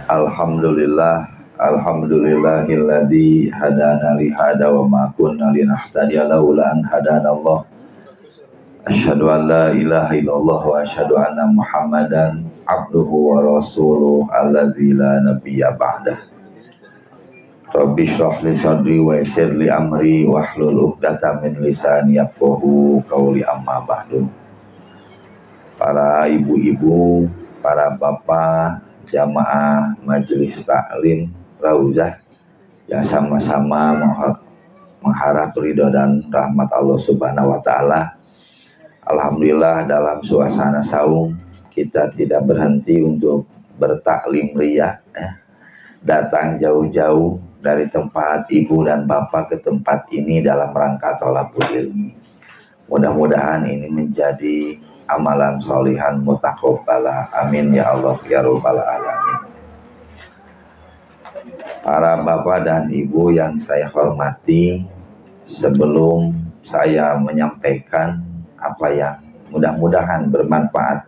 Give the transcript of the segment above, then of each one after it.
Alhamdulillah, alhamdulillahilladzi hadana li hada wa ma kunna linahtadiya laula an hadanallah. Asyhadu an la ilaha illallah wa asyhadu anna Muhammadan abduhu wa rasuluh alladzi la nabiyya ba'dah. Rabbi shrah li sadri wa yassir li amri wahlul 'uqdatam min lisani yafqahu qawli amma ba'du. Para ibu-ibu, para bapak, jamaah majelis taklim Rauzah yang sama-sama mengharap ridho dan rahmat Allah Subhanahu wa taala. Alhamdulillah dalam suasana saum kita tidak berhenti untuk bertaklim ria, datang jauh-jauh dari tempat ibu dan bapak ke tempat ini dalam rangka thalabul ilmi. Mudah-mudahan ini menjadi amalan solihan mutaqabbala. Amin ya Allah ya rabbal alamin. Para bapak dan ibu yang saya hormati, sebelum saya menyampaikan apa yang mudah-mudahan bermanfaat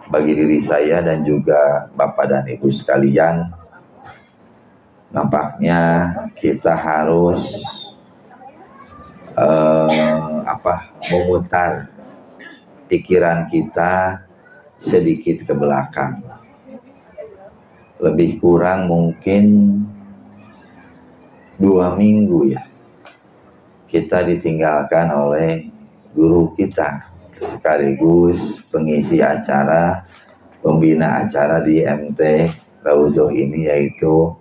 bagi diri saya dan juga bapak dan ibu sekalian, nampaknya kita harus memutar pikiran kita sedikit ke belakang. Lebih kurang mungkin 2 minggu ya, kita ditinggalkan oleh guru kita sekaligus pengisi acara, pembina acara di MT Rauzah ini, yaitu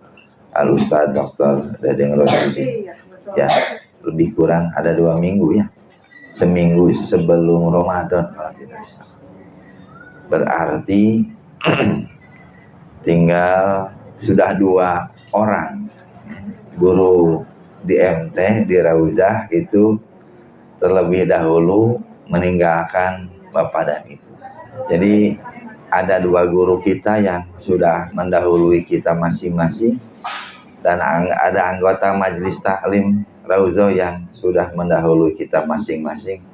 Al-Ustaz Dr. Dedeng Rosidi. Ya, lebih kurang ada 2 minggu ya, seminggu sebelum Ramadan kalau tidak salah. Berarti tinggal sudah 2 orang guru di MT di Rauzah itu terlebih dahulu meninggalkan bapak dan ibu. Jadi ada 2 guru kita yang sudah mendahului kita masing-masing, dan ada anggota majelis taklim Rauzah yang sudah mendahului kita masing-masing.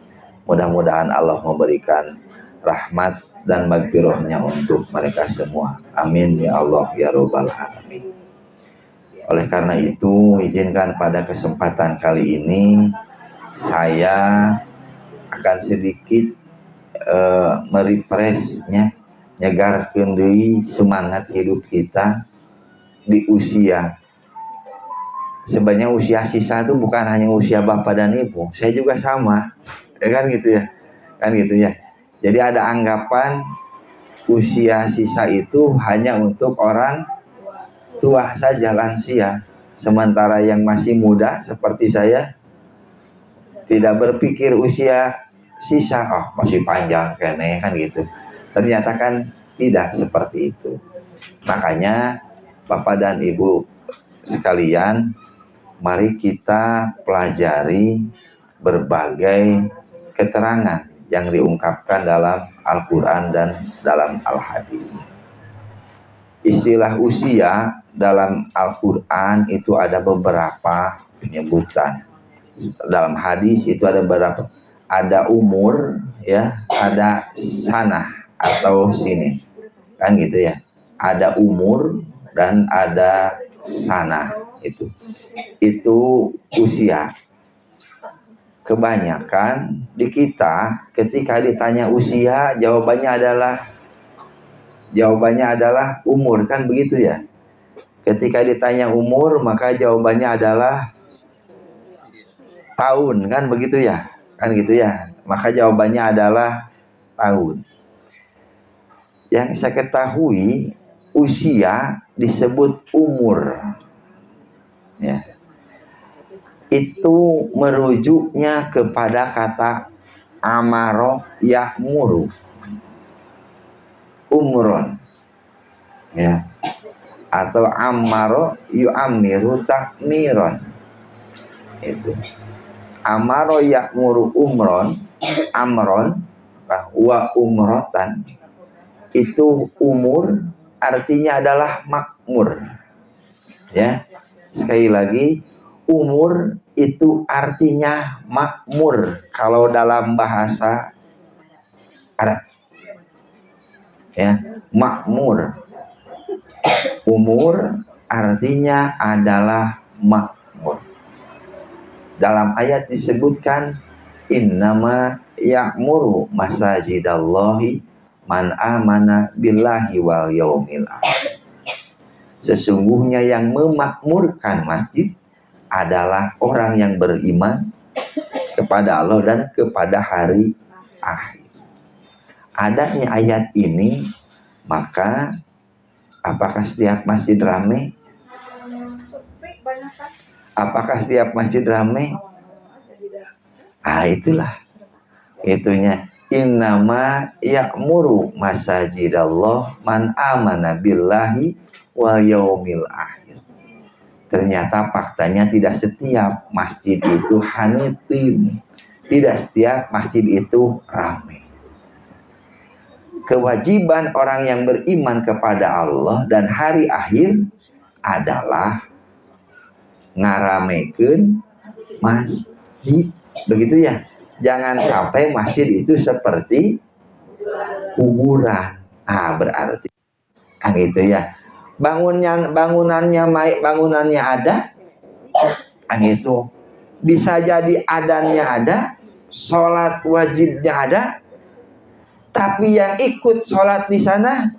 Mudah-mudahan Allah memberikan rahmat dan maghfirahnya untuk mereka semua. Amin ya Allah ya rabbal alamin. Oleh karena itu, izinkan pada kesempatan kali ini saya akan sedikit merefreshnya, nyegarkeun deui semangat hidup kita di usia. Sebenarnya usia sisa itu bukan hanya usia bapak dan ibu, saya juga sama, ya kan gitu ya, kan gitu ya. Jadi ada anggapan usia sisa itu hanya untuk orang tua saja, lansia. Sementara yang masih muda seperti saya tidak berpikir usia sisa, oh masih panjang kene, kan gitu. Ternyata kan tidak seperti itu. Makanya bapak dan ibu sekalian, mari kita pelajari berbagai keterangan yang diungkapkan dalam Al-Quran dan dalam Al-Hadis. Istilah usia dalam Al-Quran itu ada beberapa penyebutan. Dalam hadis itu ada beberapa, ada umur ya, ada sanah atau sinin, kan gitu ya. Ada umur dan ada sanah, itu usia. Kebanyakan di kita ketika ditanya usia, jawabannya adalah umur, kan begitu ya. Ketika ditanya umur, maka jawabannya adalah tahun, kan begitu ya, kan gitu ya. Maka jawabannya adalah tahun. Yang saya ketahui, usia disebut umur ya, itu merujuknya kepada kata amaro ya'muru, umron ya, atau amaro yu'amiru takmiron. Itu amaro ya'muru umron, amron wa umrotan, itu umur artinya adalah makmur ya. Sekali lagi, umur itu artinya makmur kalau dalam bahasa Arab ya, makmur. Umur artinya adalah makmur. Dalam ayat disebutkan innama ya'muru masajidallahi man amana billahi wal yaumil akhir. Sesungguhnya yang memakmurkan masjid adalah orang yang beriman kepada Allah dan kepada hari akhir. Adanya ayat ini, maka apakah setiap masjid ramai? Apakah setiap masjid ramai? Itulah itunya. Innama ya'muru masajidallah man amana billahi wa yaumil akhir. Ternyata faktanya tidak setiap masjid itu hanitin. Tidak setiap masjid itu ramai. Kewajiban orang yang beriman kepada Allah dan hari akhir adalah ngaramekeun masjid, begitu ya. Jangan sampai masjid itu seperti kuburan. Berarti kan gitu ya. Bangunannya ada, kan itu. Bisa jadi adannya ada, sholat wajibnya ada, tapi yang ikut sholat di sana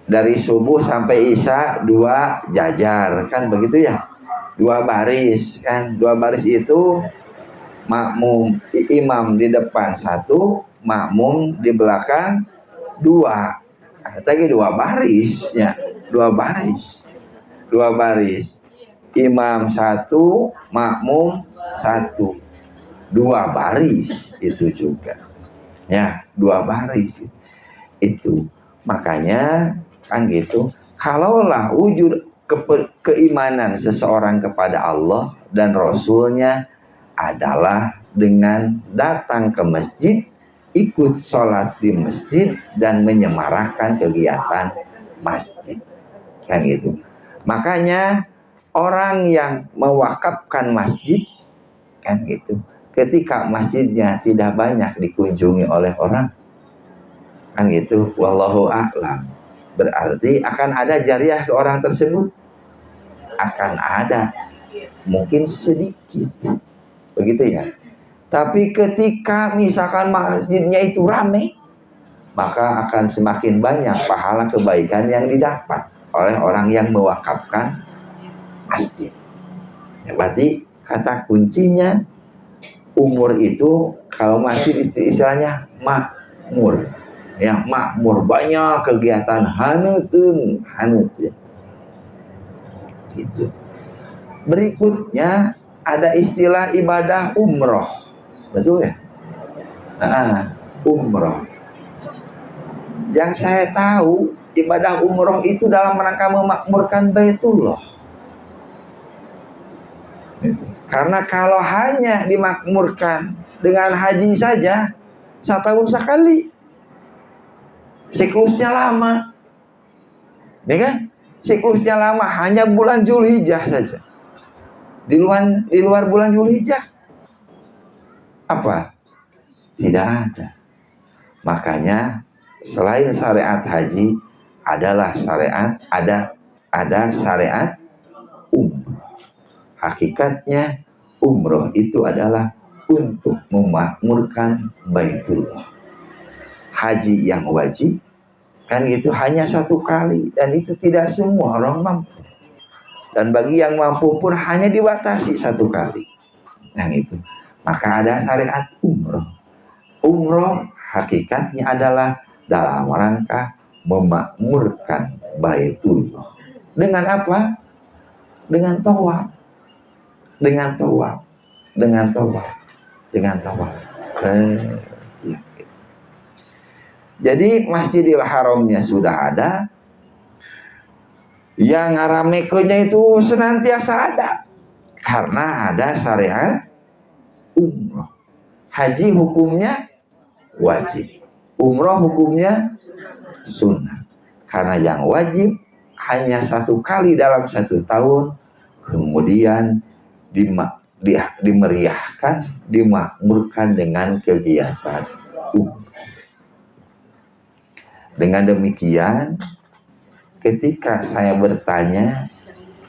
dari subuh sampai isya 2 jajar, kan begitu ya, 2 baris kan. 2 baris itu makmum, imam di depan 1, makmum di belakang 2. Tadi 2 baris ya, 2 baris, 2 baris, imam 1, makmum 1, 2 baris itu juga ya, 2 baris itu. Makanya kan gitu, kalaulah wujud keimanan seseorang kepada Allah dan Rasulnya adalah dengan datang ke masjid, ikut sholat di masjid, dan menyemarakkan kegiatan masjid, kan gitu. Makanya orang yang mewakafkan masjid, kan gitu, ketika masjidnya tidak banyak dikunjungi oleh orang, kan gitu, wallahu a'lam, berarti akan ada jariah ke orang tersebut, akan ada, mungkin sedikit, begitu ya. Tapi ketika misalkan masjidnya itu ramai, maka akan semakin banyak pahala kebaikan yang didapat oleh orang yang mewakafkan masjid. Ya, berarti kata kuncinya umur itu, kalau masjid istilahnya makmur. Ya, makmur, banyak kegiatan hanut ya. Gitu. Berikutnya ada istilah ibadah umroh, betul ya? Umroh. Yang saya tahu ibadah umroh itu dalam rangka memakmurkan Baitullah. Gitu. Karena kalau hanya dimakmurkan dengan haji saja, 1 tahun sekali, siklusnya lama, ya kan? Siklusnya lama, hanya bulan Zulhijjah saja. Di luar bulan Zulhijjah apa? Tidak ada. Makanya selain syariat haji adalah syariat, ada syariat umroh. Hakikatnya umroh itu adalah untuk memakmurkan Baitullah. Haji yang wajib kan itu hanya 1 kali, dan itu tidak semua orang mampu, dan bagi yang mampu pun hanya dibatasi 1 kali. Yang itu, maka ada syariat umroh. Umroh hakikatnya adalah dalam rangka memakmurkan Baitullah. Dengan apa? Dengan tawaf. Dengan tawaf. Dengan tawaf. Dengan tawaf. Ya. Jadi Masjidil Haramnya sudah ada, yang ngaramekenya itu senantiasa ada, karena ada syariat umroh. Haji hukumnya wajib, umroh hukumnya sunnah. Karena yang wajib hanya 1 kali dalam 1 tahun, kemudian dimeriahkan, dimakmurkan dengan kegiatan umroh. Dengan demikian, ketika saya bertanya,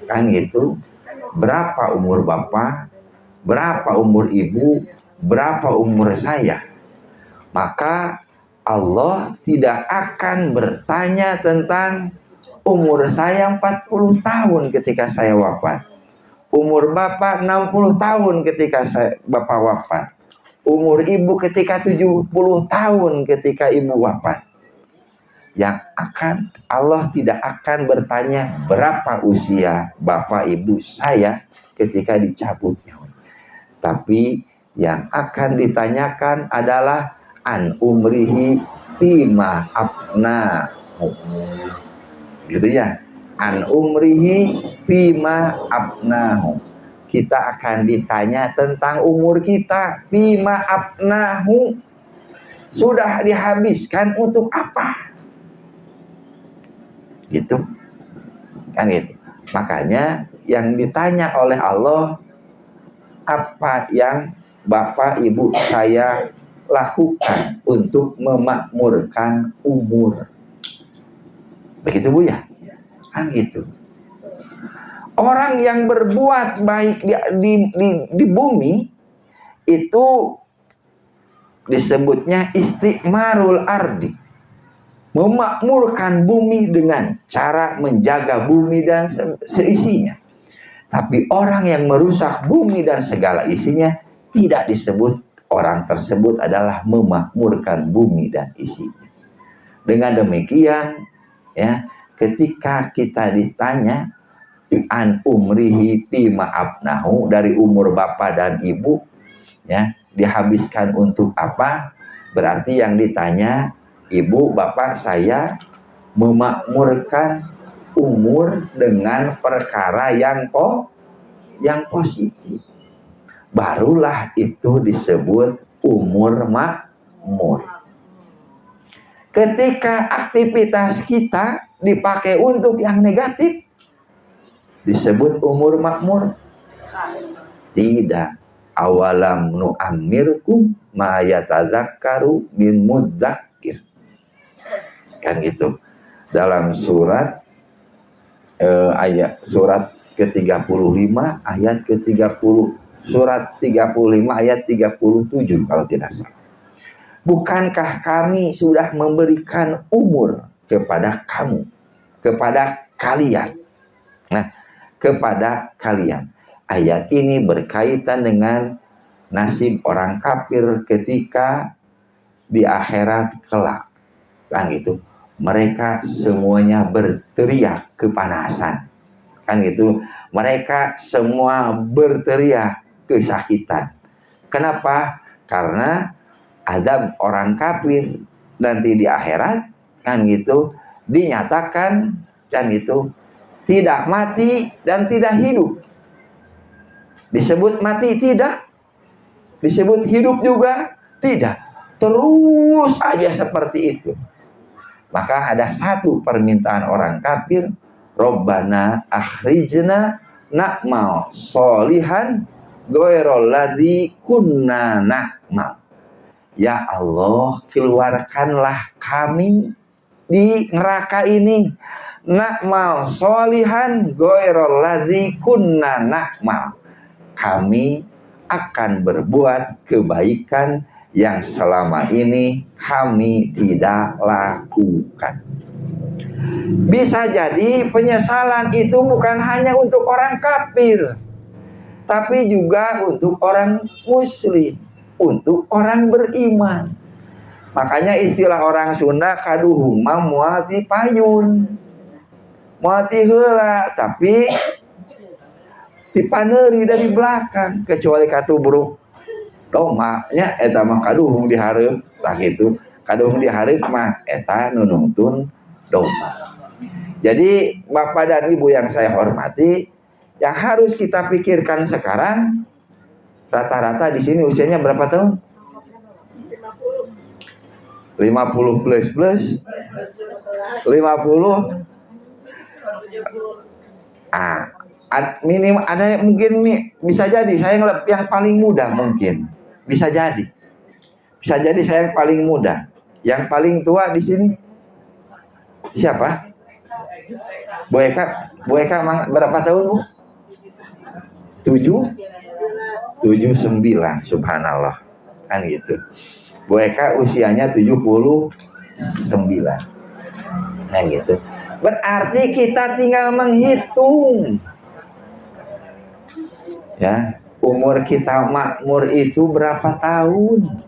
kan gitu, berapa umur bapak, berapa umur ibu, berapa umur saya, maka Allah tidak akan bertanya tentang umur saya 40 tahun ketika saya wafat, umur bapak 60 tahun ketika bapak wafat, umur ibu ketika 70 tahun ketika ibu wafat. Yang akan Allah tidak akan bertanya berapa usia bapak ibu saya ketika dicabut nyawa. Tapi yang akan ditanyakan adalah an umrihi fima afnahu. Gitu ya. An umrihi fima afnahu. Kita akan ditanya tentang umur kita, fima afnahu. Sudah dihabiskan untuk apa? Gitu kan gitu. Makanya yang ditanya oleh Allah, apa yang bapak ibu saya lakukan untuk memakmurkan umur, begitu Bu ya, kan gitu. Orang yang berbuat baik di bumi itu disebutnya istiqmarul ardi, memakmurkan bumi dengan cara menjaga bumi dan seisinya. Tapi orang yang merusak bumi dan segala isinya tidak disebut orang tersebut adalah memakmurkan bumi dan isinya. Dengan demikian, ya, ketika kita ditanya an umrihi fima afnahu, dari umur bapak dan ibu, ya, dihabiskan untuk apa? Berarti yang ditanya, ibu bapak saya memakmurkan umur dengan perkara yang positif, barulah itu disebut umur makmur. Ketika aktivitas kita dipakai untuk yang negatif, disebut umur makmur? Tidak. Awalam nu'ammirkum ma yatadzakkaru min mudzakir. Kan gitu. Dalam surat surat ke-35 ayat ke-30, surat 35 ayat 37 kalau tidak salah. Bukankah kami sudah memberikan umur kepada kamu, kepada kalian? Nah, kepada kalian. Ayat ini berkaitan dengan nasib orang kafir ketika di akhirat kelak. Kan gitu. Mereka semuanya berteriak kepanasan. Kan gitu. Mereka semua berteriak kesakitan. Kenapa? Karena azab orang kafir nanti di akhirat, kan gitu, dinyatakan, kan gitu, tidak mati dan tidak hidup. Disebut mati tidak, disebut hidup juga tidak, terus aja seperti itu. Maka ada satu permintaan orang kafir, Rabbana akhrijna na'mal solihan ghairul ladzi kunna na'mal. Ya Allah, keluarkanlah kami di neraka ini, na'mal solihan ghairul ladzi kunna na'mal. Kami akan berbuat kebaikan yang selama ini kami tidak lakukan. Bisa jadi penyesalan itu bukan hanya untuk orang kafir, tapi juga untuk orang muslim, untuk orang beriman. Makanya istilah orang Sunda kaduhuma moal ti payun, moal ti heula, tapi dipaneri dari belakang, kecuali katubruk domanya eta mah kaduhung dihareup, tah kitu kaduhung dihareup mah eta nu nungtun domba. Jadi Bapak dan Ibu yang saya hormati, yang harus kita pikirkan sekarang, rata-rata di sini usianya berapa tahun? 50 plus 50 minimal ada, mungkin bisa jadi saya yang paling muda, mungkin bisa jadi saya yang paling muda, yang paling tua di sini Siapa? Bu Eka. Bu Eka berapa tahun, Bu? 79. Subhanallah. Kan gitu. Bu Eka usianya 79. Nah gitu. Berarti kita tinggal menghitung. Ya, umur kita makmur itu berapa tahun?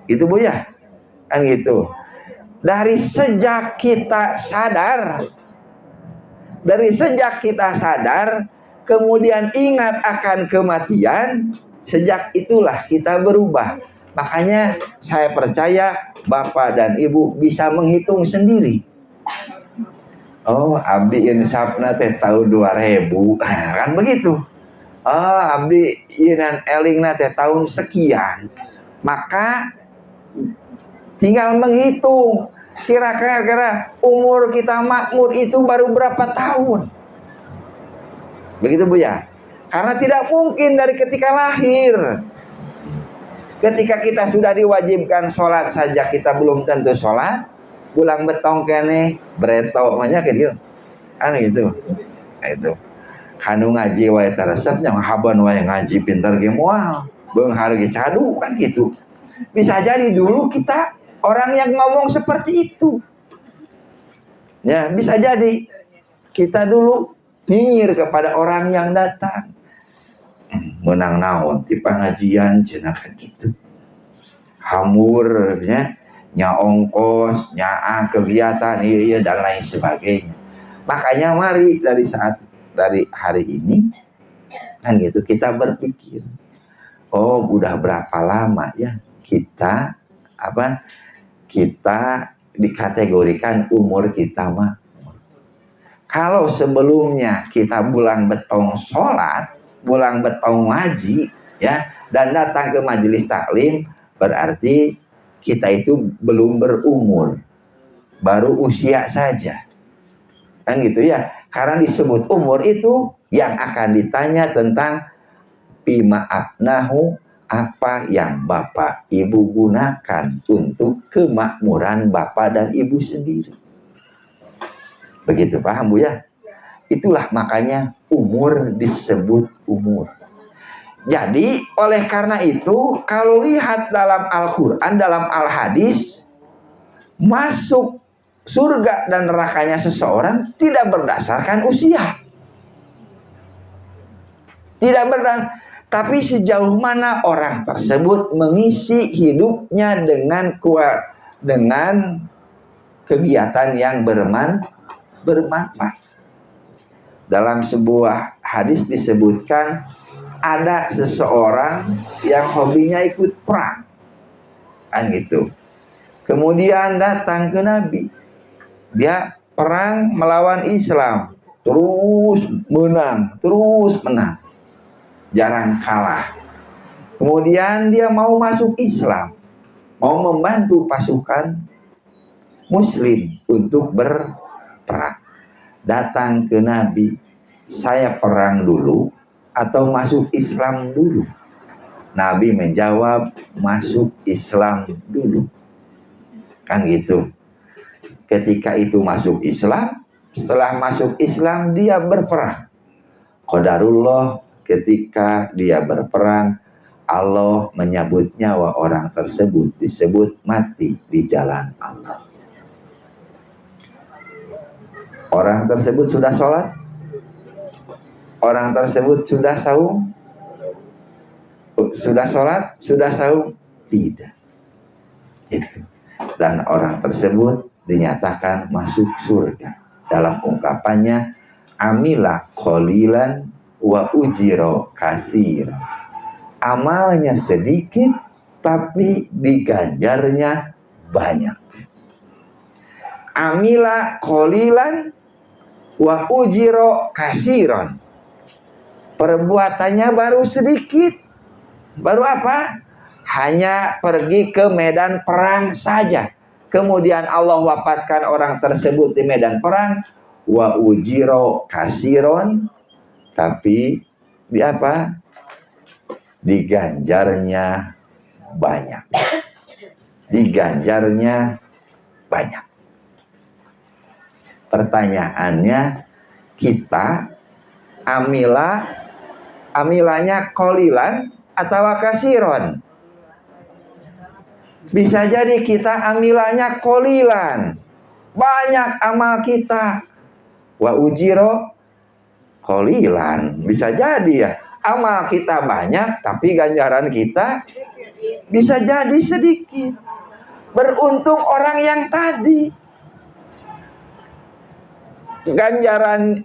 Itu Bu ya? Kan gitu. Dari sejak kita sadar, kemudian ingat akan kematian, sejak itulah kita berubah. Makanya saya percaya Bapak dan Ibu bisa menghitung sendiri. Oh, abdi insafna teh tahun 2000. Kan begitu. Oh, abdi ieunan elingna teh tahun sekian. Maka tinggal menghitung kira-kira umur kita makmur itu baru berapa tahun. Begitu Bu ya. Karena tidak mungkin dari ketika lahir. Ketika kita sudah diwajibkan sholat saja kita belum tentu sholat. Pulang betong kene breto banyak gitu. Aneh gitu. Nah, itu. Kanu ngaji wae taresep nya haban wae ngaji pintar ge moal. Beunghar ge cadu kan gitu. Bisa jadi dulu kita orang yang ngomong seperti itu. Ya, bisa jadi kita dulu nyinyir kepada orang yang datang. Menang naon ti pengajian cenah kan gitu. Hamur ya, nya ongkos, nya kegiatan iya dan lain sebagainya. Makanya mari dari hari ini kan gitu kita berpikir, oh udah berapa lama ya kita dikategorikan umur kita mah. Kalau sebelumnya kita bulang betong sholat, bulang betong ngaji ya, dan datang ke majelis taklim, berarti kita itu belum berumur, baru usia saja. Kan gitu ya. Karena disebut umur itu yang akan ditanya tentang bima abnahu, apa yang Bapak Ibu gunakan untuk kemakmuran Bapak dan Ibu sendiri. Begitu, paham Bu ya? Itulah makanya umur disebut umur. Jadi oleh karena itu kalau lihat dalam Al-Quran, dalam Al-Hadis, masuk surga dan nerakanya seseorang tidak berdasarkan usia. Tidak berdasarkan, tapi sejauh mana orang tersebut mengisi hidupnya dengan kegiatan yang bermanfaat. Dalam sebuah hadis disebutkan ada seseorang yang hobinya ikut perang. Kan gitu. Kemudian datang ke Nabi. Dia perang melawan Islam. Terus menang. Jarang kalah. Kemudian dia mau masuk Islam. Mau membantu pasukan Muslim untuk berperang. Datang ke Nabi. Saya perang dulu atau masuk Islam dulu? Nabi menjawab, masuk Islam dulu. Kan gitu. Ketika itu masuk Islam, setelah masuk Islam dia berperang. Qadarullah, ketika dia berperang, Allah menyabut nyawa orang tersebut, disebut mati di jalan Allah. Orang tersebut sudah sholat? Orang tersebut sudah saum? Sudah sholat? Sudah saum? Tidak. Itu. Dan orang tersebut dinyatakan masuk surga. Dalam ungkapannya, amila qalilan wa ujiro katsira. Amalnya sedikit tapi diganjarnya banyak. Amila qalilan wa ujiro katsiran. Perbuatannya baru sedikit. Baru apa? Hanya pergi ke medan perang saja. Kemudian Allah wafatkan orang tersebut di medan perang. Wa ujiro kasiron. Tapi di apa? Diganjarnya banyak. Diganjarnya banyak. Pertanyaannya, kita amilanya qalilan atau kasiron? Bisa jadi kita amilanya qalilan, banyak amal kita. Wa ujiro qalilan, bisa jadi ya, amal kita banyak tapi ganjaran kita bisa jadi sedikit. Beruntung orang yang tadi, ganjaran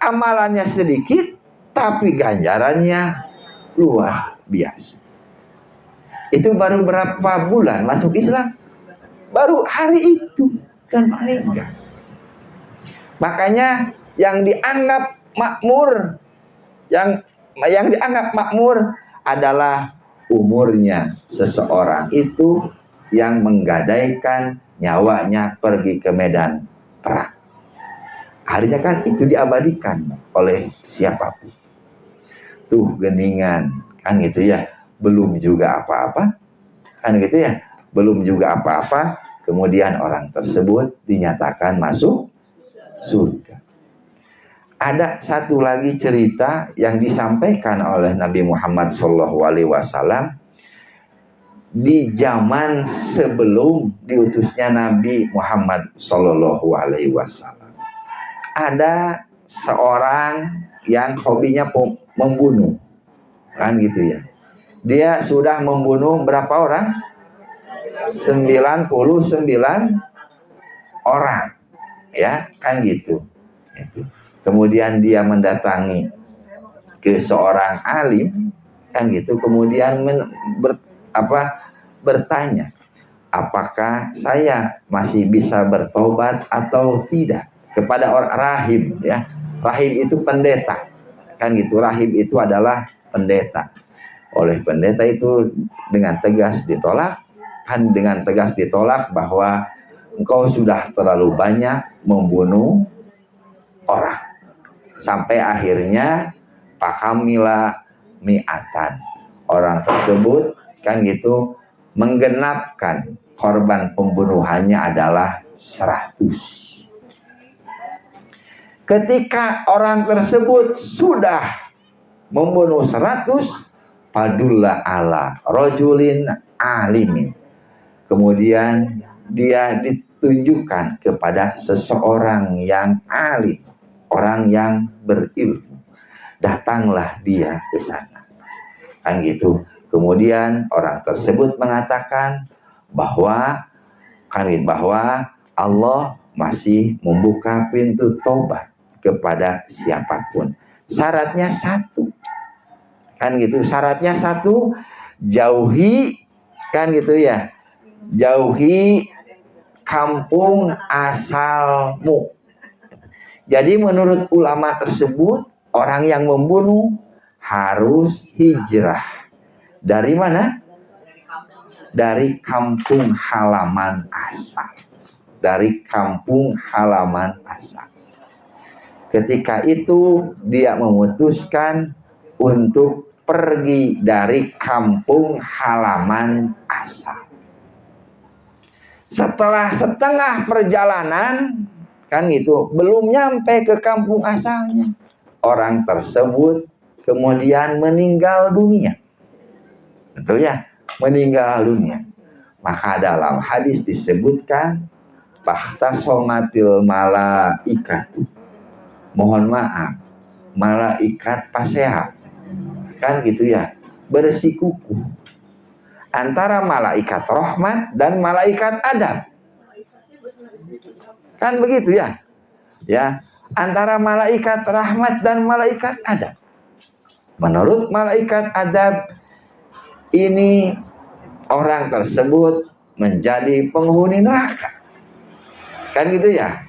amalannya sedikit tapi ganjarannya luar biasa. Itu baru berapa bulan masuk Islam? Baru hari itu dan meninggal. Makanya yang dianggap makmur, yang dianggap makmur adalah umurnya seseorang itu yang menggadaikan nyawanya pergi ke medan perang. Akhirnya kan itu diabadikan oleh siapapun. Tuh geningan, kan gitu ya, belum juga apa-apa, kan gitu ya, belum juga apa-apa, kemudian orang tersebut dinyatakan masuk surga. Ada satu lagi cerita yang disampaikan oleh Nabi Muhammad SAW di zaman sebelum diutusnya Nabi Muhammad SAW. Ada seorang yang hobinya membunuh, kan gitu ya. Dia sudah membunuh berapa orang? 99 orang, ya kan gitu. Kemudian dia mendatangi ke seorang alim, kan gitu. Kemudian bertanya, apakah saya masih bisa bertobat atau tidak? Kepada orang rahib, ya. Rahib itu pendeta, kan gitu. Rahib itu adalah pendeta. Oleh pendeta itu dengan tegas ditolak, kan dengan tegas ditolak bahwa engkau sudah terlalu banyak membunuh orang. Sampai akhirnya pakamila mi'atan, orang tersebut kan gitu menggenapkan korban pembunuhannya adalah 100. Ketika orang tersebut sudah membunuh 100, padullah ala rojulin alimin, kemudian dia ditunjukkan kepada seseorang yang alim, orang yang berilmu. Datanglah dia ke sana, kan gitu. Kemudian orang tersebut mengatakan bahwa Allah masih membuka pintu tobat kepada siapapun. Syaratnya satu, kan gitu. Syaratnya satu, jauhi, kan gitu ya, jauhi kampung asalmu. Jadi menurut ulama tersebut, orang yang membunuh harus hijrah. Dari mana? Dari kampung halaman asal. Dari kampung halaman asal. Ketika itu dia memutuskan untuk pergi dari kampung halaman asal. Setelah setengah perjalanan, kan gitu, belum nyampe ke kampung asalnya, orang tersebut kemudian meninggal dunia. Betul ya? Meninggal dunia. Maka dalam hadis disebutkan bahtasomatil malaikatu, mohon maaf, malaikat pasehat, kan gitu ya, bersikuku antara malaikat rahmat dan malaikat adab, kan begitu ya, ya, antara malaikat rahmat dan malaikat adab. Menurut malaikat adab ini, orang tersebut menjadi penghuni neraka, kan gitu ya.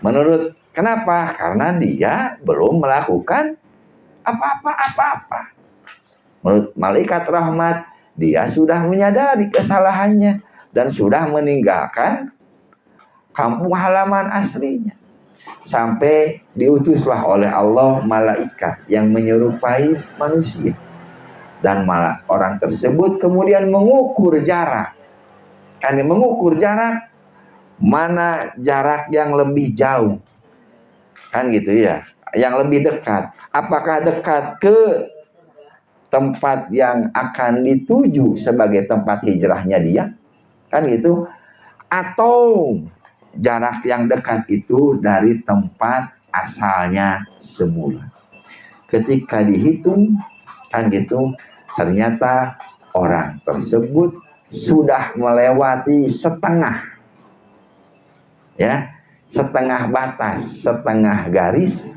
Menurut, kenapa? Karena dia belum melakukan apa-apa. Menurut malaikat rahmat, dia sudah menyadari kesalahannya dan sudah meninggalkan kampung halaman aslinya. Sampai diutuslah oleh Allah malaikat yang menyerupai manusia. Dan malah orang tersebut kemudian mengukur jarak. Kan mengukur jarak mana jarak yang lebih jauh, kan gitu ya, yang lebih dekat. Apakah dekat ke tempat yang akan dituju sebagai tempat hijrahnya dia, kan gitu, atau jarak yang dekat itu dari tempat asalnya semula. Ketika dihitung, kan gitu, ternyata orang tersebut sudah melewati setengah, ya, setengah batas, setengah garis.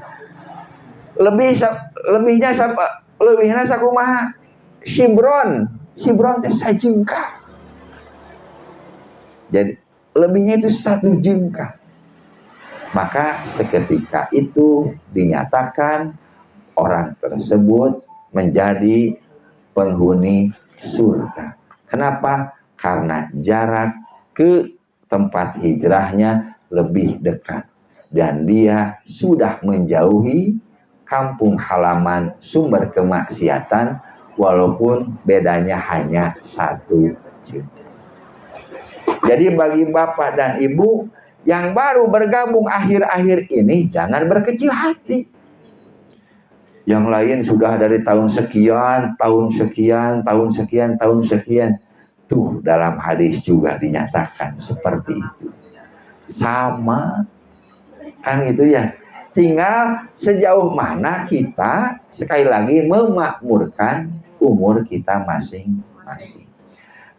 Lebihnya sakumaha Shibron teh sajengkal. Jadi lebihnya itu 1 jengkal. Maka seketika itu dinyatakan orang tersebut menjadi penghuni surga. Kenapa? Karena jarak ke tempat hijrahnya lebih dekat dan dia sudah menjauhi kampung halaman sumber kemaksiatan, walaupun bedanya hanya 1 jengkal. Jadi bagi bapak dan ibu yang baru bergabung akhir-akhir ini, jangan berkecil hati. Yang lain sudah dari tahun sekian, tahun sekian. Tuh dalam hadis juga dinyatakan seperti itu. Sama, kan gitu ya. Tinggal sejauh mana kita sekali lagi memakmurkan umur kita masing-masing.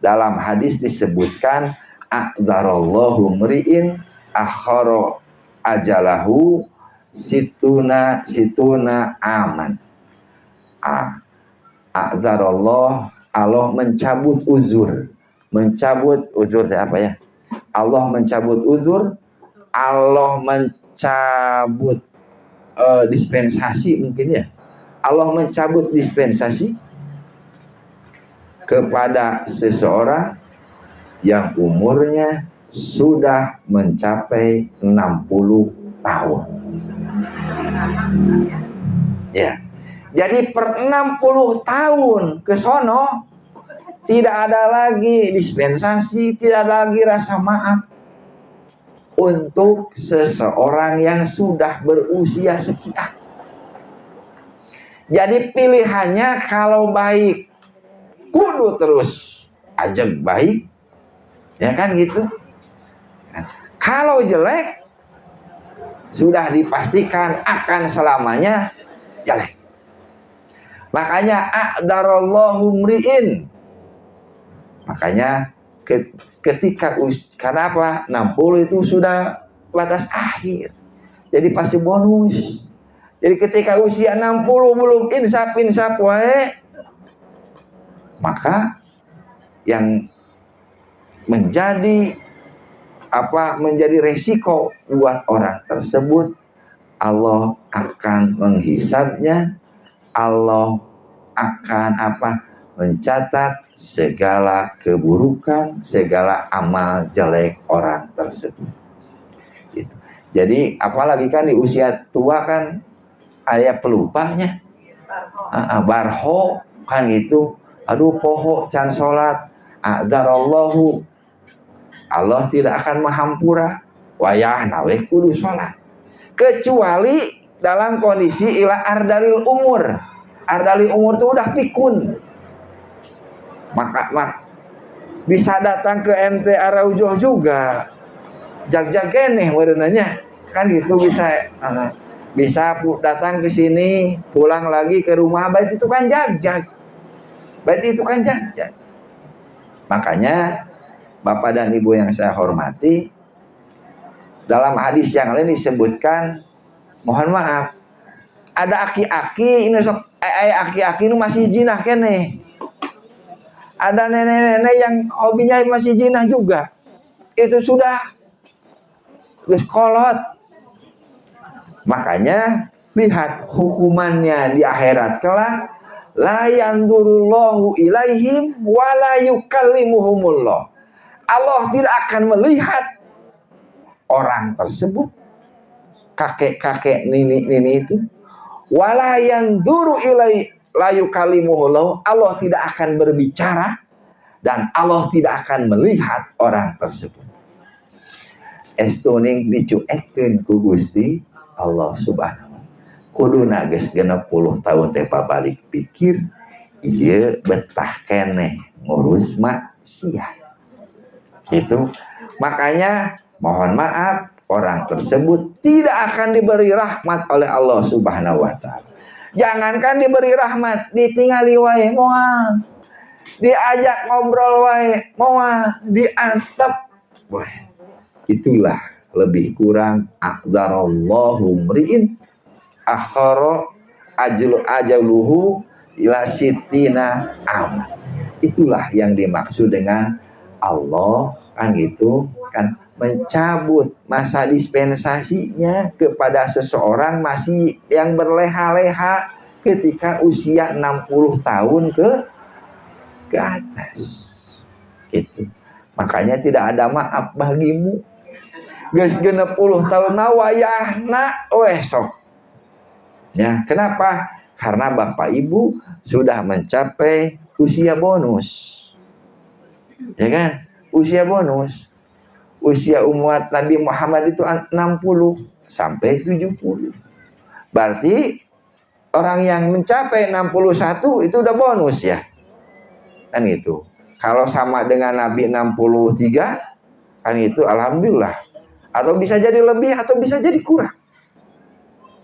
Dalam hadis disebutkan, a'dzarallahu mri'in akhara ajalahu situna aman. A'dzarallah, Allah mencabut uzur. Mencabut uzur apa ya? Allah mencabut uzur, Allah mencabut dispensasi mungkin ya. Allah mencabut dispensasi kepada seseorang yang umurnya sudah mencapai 60 tahun. Ya. Jadi per 60 tahun ke sono tidak ada lagi dispensasi, tidak ada lagi rasa maaf untuk seseorang yang sudah berusia sekian. Jadi pilihannya kalau baik kudu terus ajak baik, ya kan gitu. Kalau jelek sudah dipastikan akan selamanya jelek. Makanya a'dzarallahu mri'in. Makanya ketika karena apa? 60 itu sudah batas akhir. Jadi pasti bonus. Jadi ketika usia 60 belum insaf wae, maka yang menjadi resiko buat orang tersebut, Allah akan menghisabnya, Allah akan mencatat segala keburukan, segala amal jelek orang tersebut. Gitu. Jadi apalagi kan di usia tua kan ada pelupanya, barho kan gitu. Aduh poho can sholat, a'dzarallahu, Allah tidak akan mahampura, wayah nawe kudu sholat. Kecuali dalam kondisi ila ardalil umur. Ardalil umur itu udah pikun. Maka bisa datang ke MT Araujoh juga. Jag-jag keneh warenanya. Kan gitu bisa datang ke sini, pulang lagi ke rumah, bait itu kan jag-jag. Makanya Bapak dan Ibu yang saya hormati, dalam hadis yang lain disebutkan, mohon maaf, ada aki-aki ini aki-aki ini masih jinah kene. Ada nenek-nenek yang hobinya masih jinah juga. Itu sudah geus kolot. Makanya lihat hukumannya di akhirat kelak, la yanzurullahu ilaihim wa la yukallimuhumullah. Allah tidak akan melihat orang tersebut, kakek-kakek nenek itu, wala yanzuru ilai la yukallimuhullah, Allah tidak akan berbicara dan Allah tidak akan melihat orang tersebut. estuning dicuekeun ku Gusti Allah Subhanahu wa taala. Kuduna geus 60 tahun teh balik pikir ieu betah keneh ngurus maksiat. Gitu. Makanya mohon maaf, orang tersebut tidak akan diberi rahmat oleh Allah Subhanahu wa taala. Jangankan diberi rahmat, ditinggali wae moal. Diajak ngobrol wae moal, diantep. Wah, itulah lebih kurang aqdarallahu mri'in akhara ajaluhu ila sitina amat. Itulah yang dimaksud dengan Allah kan gitu kan, mencabut masa dispensasinya kepada seseorang masih yang berleha-leha ketika usia 60 tahun ke atas. Itu. Makanya tidak ada maaf bagimu. Geus 60 tahun wayahna sok. Ya, kenapa? Karena Bapak Ibu sudah mencapai usia bonus. Ya kan? Usia bonus. Usia umat Nabi Muhammad itu 60 sampai 70. Berarti orang yang mencapai 61 itu udah bonus ya. Kan itu. Kalau sama dengan Nabi 63 kan itu alhamdulillah. Atau bisa jadi lebih atau bisa jadi kurang.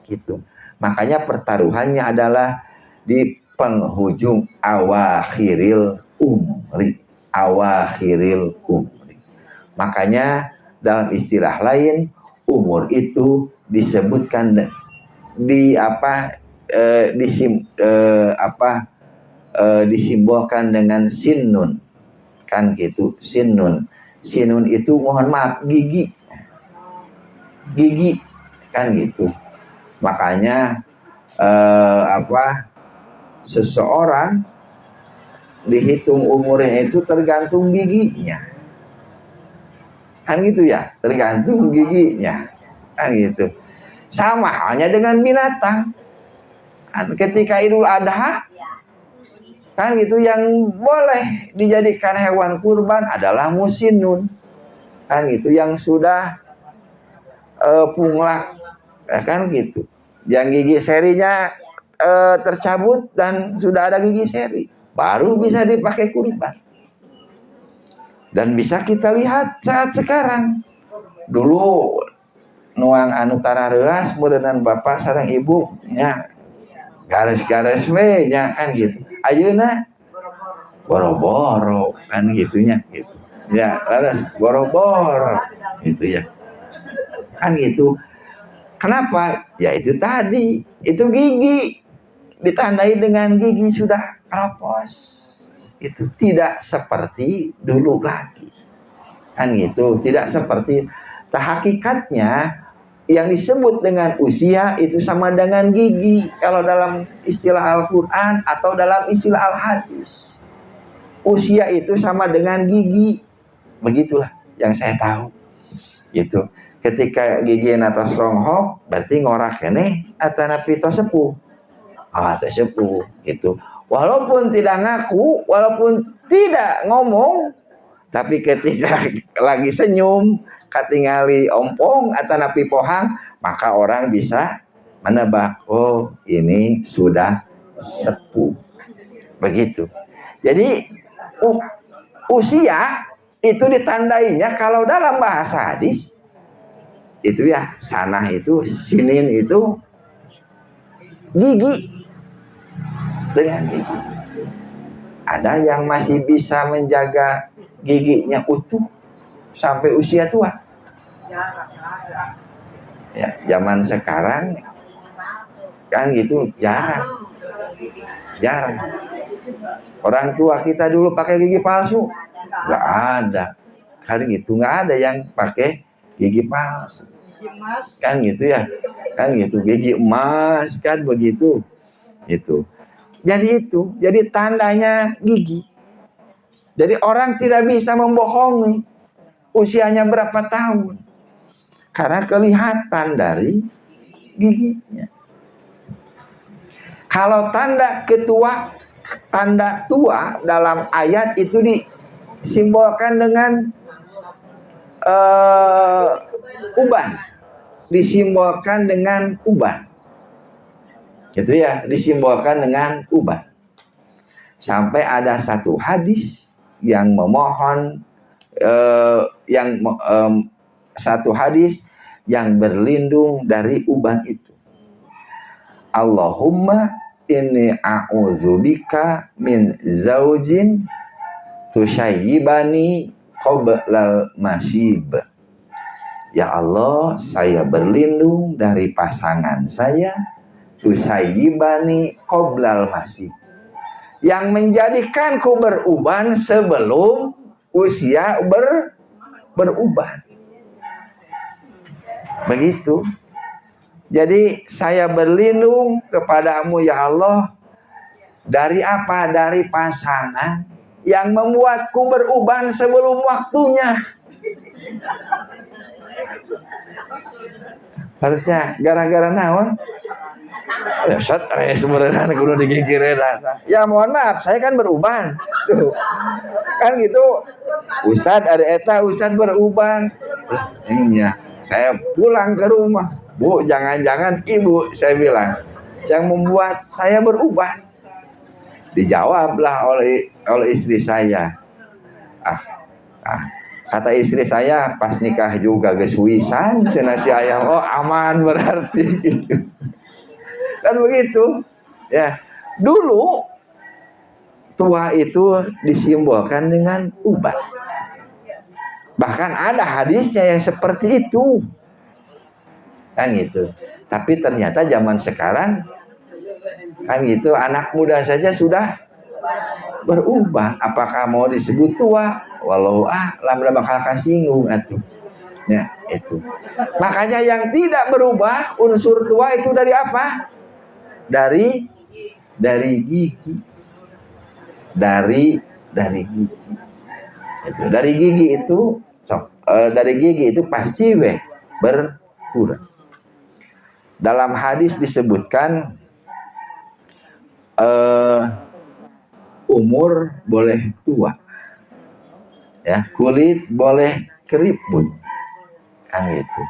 Gitu. Makanya pertaruhannya adalah di penghujung awakhiril umri. Awakhiril umri. Makanya dalam istilah lain umur itu disebutkan disimbolkan dengan sinun. Kan gitu, sinun. Sinun itu mohon maaf gigi kan gitu. Makanya seseorang dihitung umurnya itu tergantung giginya kan gitu ya, tergantung giginya kan gitu. Sama halnya dengan binatang ketika Idul Adha kan gitu, yang boleh dijadikan hewan kurban adalah musinun kan gitu, yang sudah punglak kan gitu, yang gigi serinya tercabut dan sudah ada gigi seri baru bisa dipakai kurban. Dan bisa kita lihat saat sekarang. Dulu nuang anu tarareas meureunnan bapak sareng ibu nya garis-garis we nya kan gitu. Ayeuna boro-boro kan gitunya gitu. Ya, laras boro-boro gitu ya. Kan gitu. Kenapa? Ya itu tadi, itu gigi ditandai dengan gigi sudah keropos. Itu tidak seperti dulu lagi. Kan gitu, tidak seperti hakikatnya yang disebut dengan usia itu sama dengan gigi kalau dalam istilah Al-Qur'an atau dalam istilah Al-Hadis. Usia itu sama dengan gigi. Begitulah yang saya tahu. Gitu. Ketika gigi atau stronghok berarti ngorak keneh atana pito sepuh. Sepuh gitu. Walaupun tidak ngaku, walaupun tidak ngomong, tapi ketika lagi senyum, katingali ompong atau napi pohang, maka orang bisa menebak, oh ini sudah sepuh. Begitu. Jadi usia itu ditandainya kalau dalam bahasa hadis itu ya, sanah itu, sinin itu gigi. Dengan gigi. Ada yang masih bisa menjaga giginya utuh sampai usia tua. Ya, zaman sekarang kan gitu jarang. Orang tua kita dulu pakai gigi palsu, nggak ada. Kan gitu, nggak ada yang pakai gigi palsu. Kan gitu ya, kan gitu, gigi emas kan begitu, itu. Jadi tandanya gigi. Jadi orang tidak bisa membohongi usianya berapa tahun karena kelihatan dari giginya. Kalau tanda tua dalam ayat itu disimbolkan dengan uban, disimbolkan dengan uban. Gitu ya, disimbolkan dengan uban. Sampai ada satu hadis yang memohon satu hadis yang berlindung dari uban itu. Allahumma inni a'udzubika min zaujin tusyayyibani qoblal masyib. Ya Allah, saya berlindung dari pasangan saya tusayyibani qoblal masyib, yang menjadikanku beruban sebelum usia beruban. Begitu. Jadi saya berlindung kepadamu ya Allah dari apa? Dari pasangan yang membuatku beruban sebelum waktunya. Harusnya gara-gara naon? Ya stres beneran kudu digigireun. Ya mohon maaf, saya kan beruban. Tuh. Kan gitu. Ustad ada eta ustad beruban. Iya, saya pulang ke rumah. Bu, jangan-jangan ibu, saya bilang, yang membuat saya beruban. Dijawablah oleh istri saya. Kata istri saya, pas nikah juga geus wisan cenah si ayah. Oh, aman berarti gitu. Kan begitu. Ya. Dulu tua itu disimbolkan dengan uban. Bahkan ada hadisnya yang seperti itu. Kan gitu. Tapi ternyata zaman sekarang kan gitu, anak muda saja sudah berubah. Apakah mau disebut tua? Walau a'lam, bakal kasinggung atuh. Ya, itu. Makanya yang tidak berubah unsur tua itu dari apa? Dari gigi. Dari gigi. Itu. Dari gigi itu dari gigi itu pasti berkurang. Dalam hadis disebutkan umur boleh tua, ya, kulit boleh keriput, kan itu.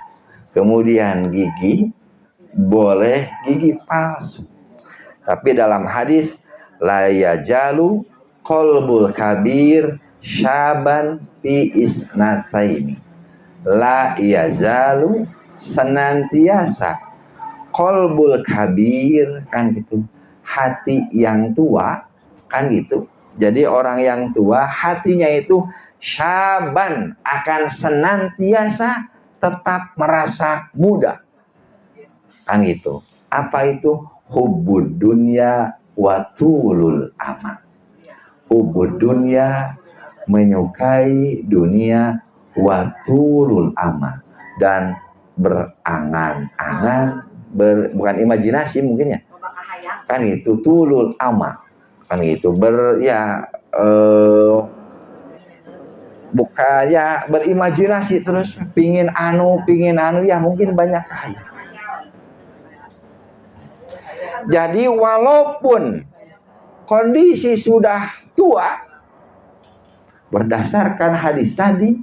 Kemudian gigi boleh gigi palsu. Tapi dalam hadis la yajalu qalbul kabir syaban fi isnataini. La yazalu, senantiasa qalbul kabir, kan gitu. Hati yang tua, kan gitu. Jadi orang yang tua hatinya itu syaban, akan senantiasa tetap merasa muda. Kan gitu. Apa itu? Hubbud dunya wa tulul amal. Hubbud dunya, menyukai dunia, wa tulul amal, dan berangan-angan, bukan imajinasi mungkin ya. Kan itu tulul amal. Kan gitu. Bukan ya, berimajinasi terus pingin anu ya, mungkin banyak kaya. Jadi walaupun kondisi sudah tua, berdasarkan hadis tadi,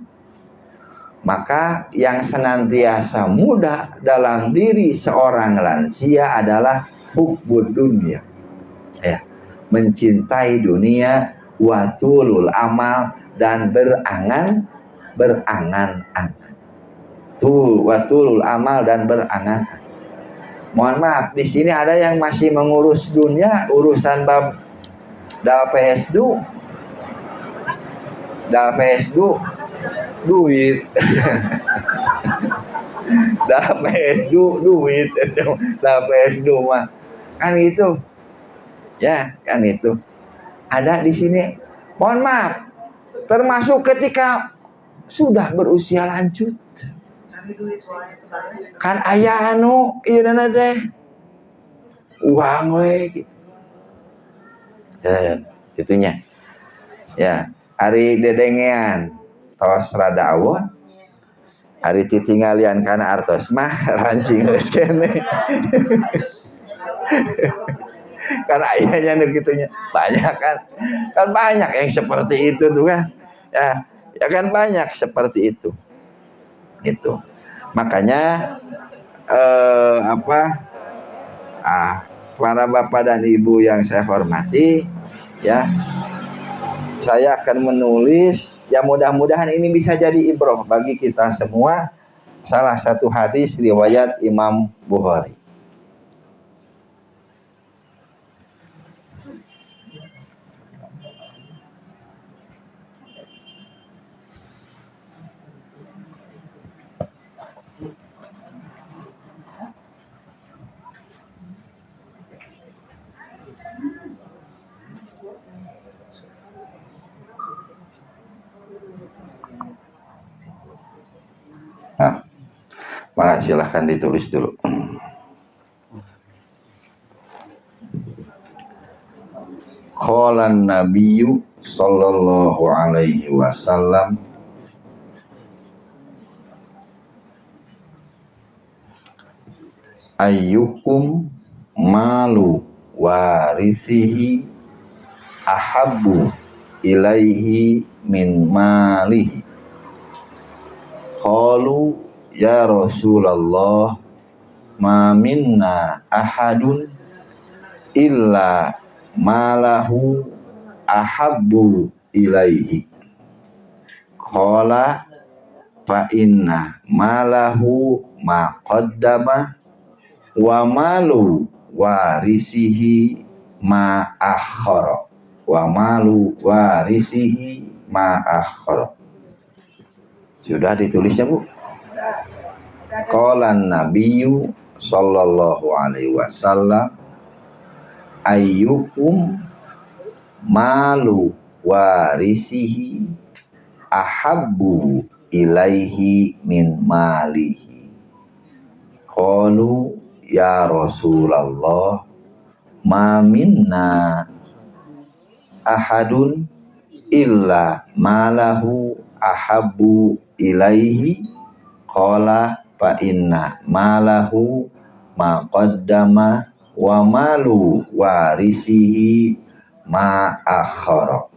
maka yang senantiasa muda dalam diri seorang lansia adalah hubbud dunya, ya, mencintai dunia, watulul amal, dan berangan-angan. Watulul amal dan berangan. Mohon maaf, di sini ada yang masih mengurus dunia, urusan bab dal PSD, duit. Dal PSD duit, dal PSD mah kan itu. Ya, kan itu. Ada di sini. Mohon maaf, termasuk ketika sudah berusia lanjut. Kan aya anu ieu teh uang we gitu. Itunya. Ya, ari dedengean tos rada awon. Ari titingalian kana artos mah rancing geus kene. Kan ayahnya nu gitunya. Banyak kan. Kan banyak yang seperti itu tuh kan. Ya kan banyak seperti itu. Itu. Makanya para bapak dan ibu yang saya hormati, ya, saya akan menulis, ya mudah-mudahan ini bisa jadi ibrah bagi kita semua, salah satu hadis riwayat Imam Bukhari. Nah, maka silahkan ditulis dulu. Qala Nabiyyu sallallahu alaihi wasallam, ayyukum malu warisihi ahabbu ilaihi min malihi. Qalu ya Rasulullah, ma minna ahadun illa malahu ahabbu ilaihi. Qala fa inna malahu ma qaddama wa malu warisihi ma akhara. Wa malu warisihi ma akhara. Sudah ditulisnya, Bu? Qala Nabiyyu sallallahu alaihi wasallam, ayyukum malu warisihi ahabbu ilaihi min malihi. Qalu ya Rasulullah, ma minna ahadun illa malahu ahabbu ilaihi. Qala fa inna malahu ma qaddama wa malu warisihi ma akhara.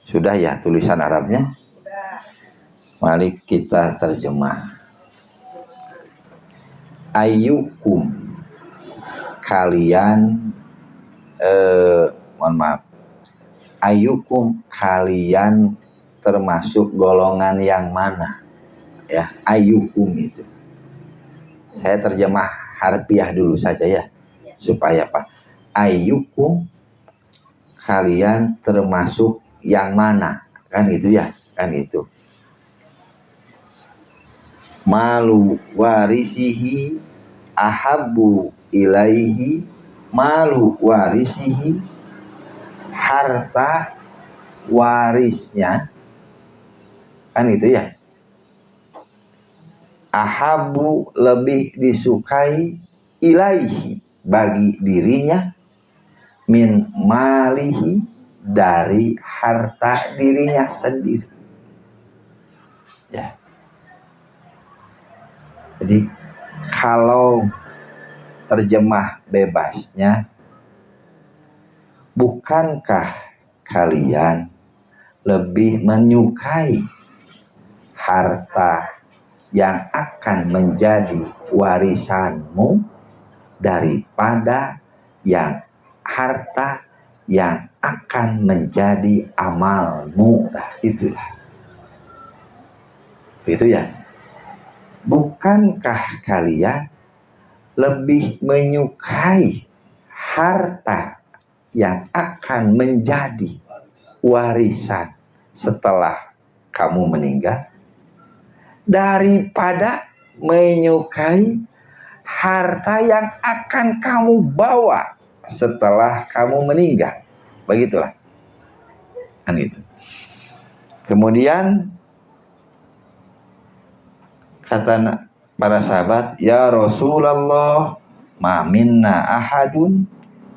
Sudah ya tulisan Arabnya? Mari kita terjemah. Ayyukum, kalian, mohon maaf, ayyukum, kalian termasuk golongan yang mana? Ya, ayyukum itu. Saya terjemah harfiah dulu saja ya, supaya apa? Ayyukum, kalian termasuk yang mana? Kan itu ya, kan itu. Malu warisihi ahabbu ilaihi. Malu warisihi, harta warisnya, kan itu ya. Ahabbu, lebih disukai, ilaihi, bagi dirinya, min malihi, dari harta dirinya sendiri. Ya. Jadi kalau terjemah bebasnya, bukankah kalian lebih menyukai harta yang akan menjadi warisanmu daripada yang harta yang akan menjadi amalmu? Nah, itulah. Itu ya. Bukankah kalian lebih menyukai harta yang akan menjadi warisan setelah kamu meninggal daripada menyukai harta yang akan kamu bawa setelah kamu meninggal? Begitulah. Kan itu. Kemudian kata para sahabat, ya Rasulullah, ma minna ahadun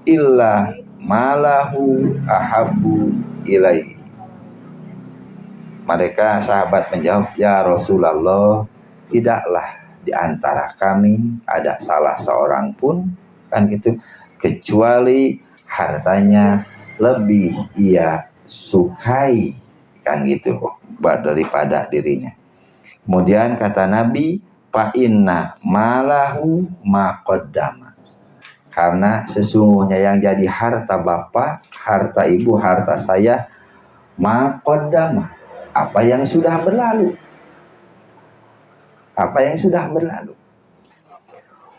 illa malahu ahabbu ilaihi. Mereka sahabat menjawab, ya Rasulullah, tidaklah di antara kami ada salah seorang pun, kan gitu, kecuali hartanya lebih ia sukai, kan gitu, daripada dirinya. Kemudian kata Nabi, fa inna malahu ma qaddama, karena sesungguhnya yang jadi harta bapak, harta ibu, harta saya, ma qaddama, apa yang sudah berlalu, apa yang sudah berlalu.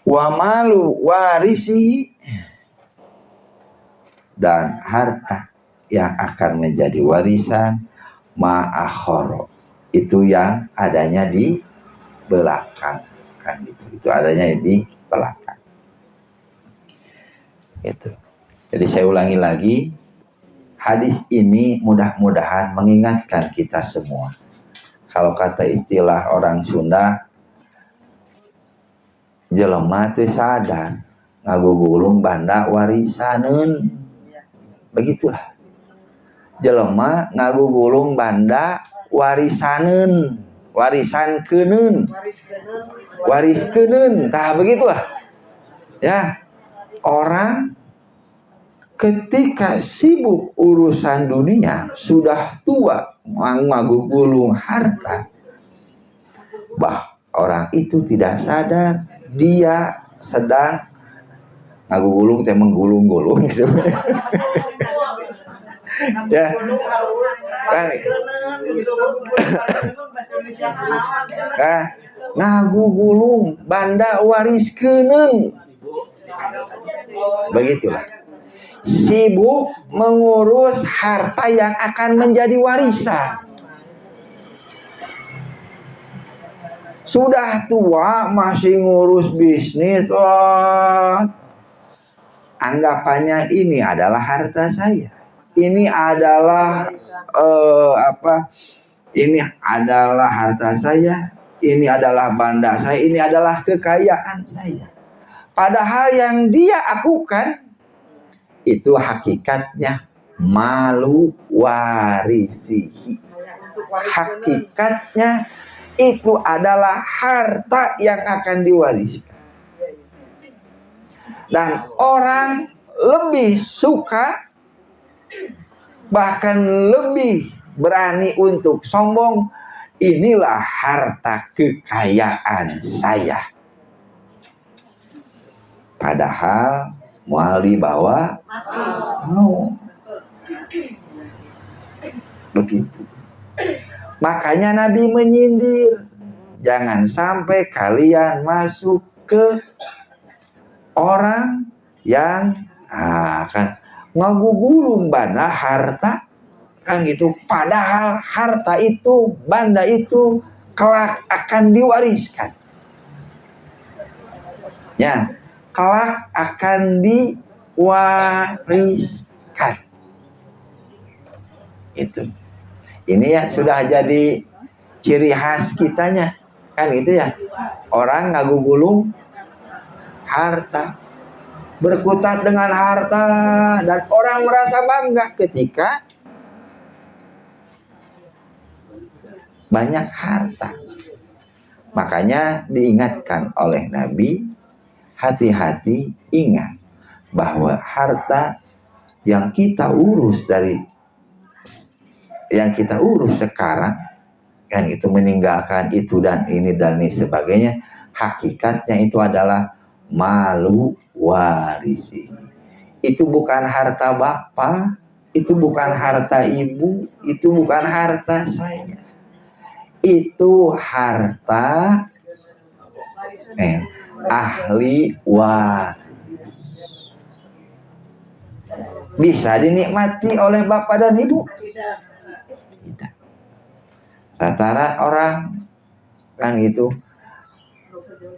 Wa malu warisi, dan harta yang akan menjadi warisan, ma'akhoro, itu yang adanya di belakang, kan gitu. Itu adanya di belakang. Itu. Jadi saya ulangi lagi, hadis ini mudah-mudahan mengingatkan kita semua. Kalau kata istilah orang Sunda, jelema teu sadar ngagugulung banda warisaneun. Begitulah. Jelema ngagugulung banda warisaneun, warisankeun, wariskeun, tah begitulah. Ya, orang ketika sibuk urusan dunia, sudah tua ngagugulung harta, orang itu tidak sadar dia sedang ngagugulung teh menggulung-gulung gitu. Ya. Ngagugulung banda wariskeun. Begitulah. Sibuk mengurus harta yang akan menjadi warisan. Sudah tua masih ngurus bisnis. Anggapannya ini adalah harta saya. Ini adalah ini adalah harta saya. Ini adalah banda saya. Ini adalah kekayaan saya. Padahal yang dia lakukan itu hakikatnya malu warisihi. Hakikatnya itu adalah harta yang akan diwariskan. Dan orang lebih suka, bahkan lebih berani untuk sombong, inilah harta kekayaan saya. Padahal moal dibawa mau. Begitu. Makanya Nabi menyindir, jangan sampai kalian masuk ke orang yang akan ngagugulung banda harta, kan gitu. Padahal harta itu, banda itu kelak akan diwariskan. Ya, kelak akan diwariskan. Itu. Ini ya sudah jadi ciri khas kitanya, kan gitu ya. Orang ngagugulung harta, berkutat dengan harta, dan orang merasa bangga ketika banyak harta. Makanya diingatkan oleh Nabi, hati-hati, ingat bahwa harta yang kita urus sekarang, kan itu, meninggalkan itu dan ini dan ini sebagainya, hakikatnya itu adalah malu warisi. Itu bukan harta bapak, itu bukan harta ibu, itu bukan harta saya. Itu harta ahli waris. Bisa dinikmati oleh bapak dan ibu? Tidak. Rata-rata orang kan itu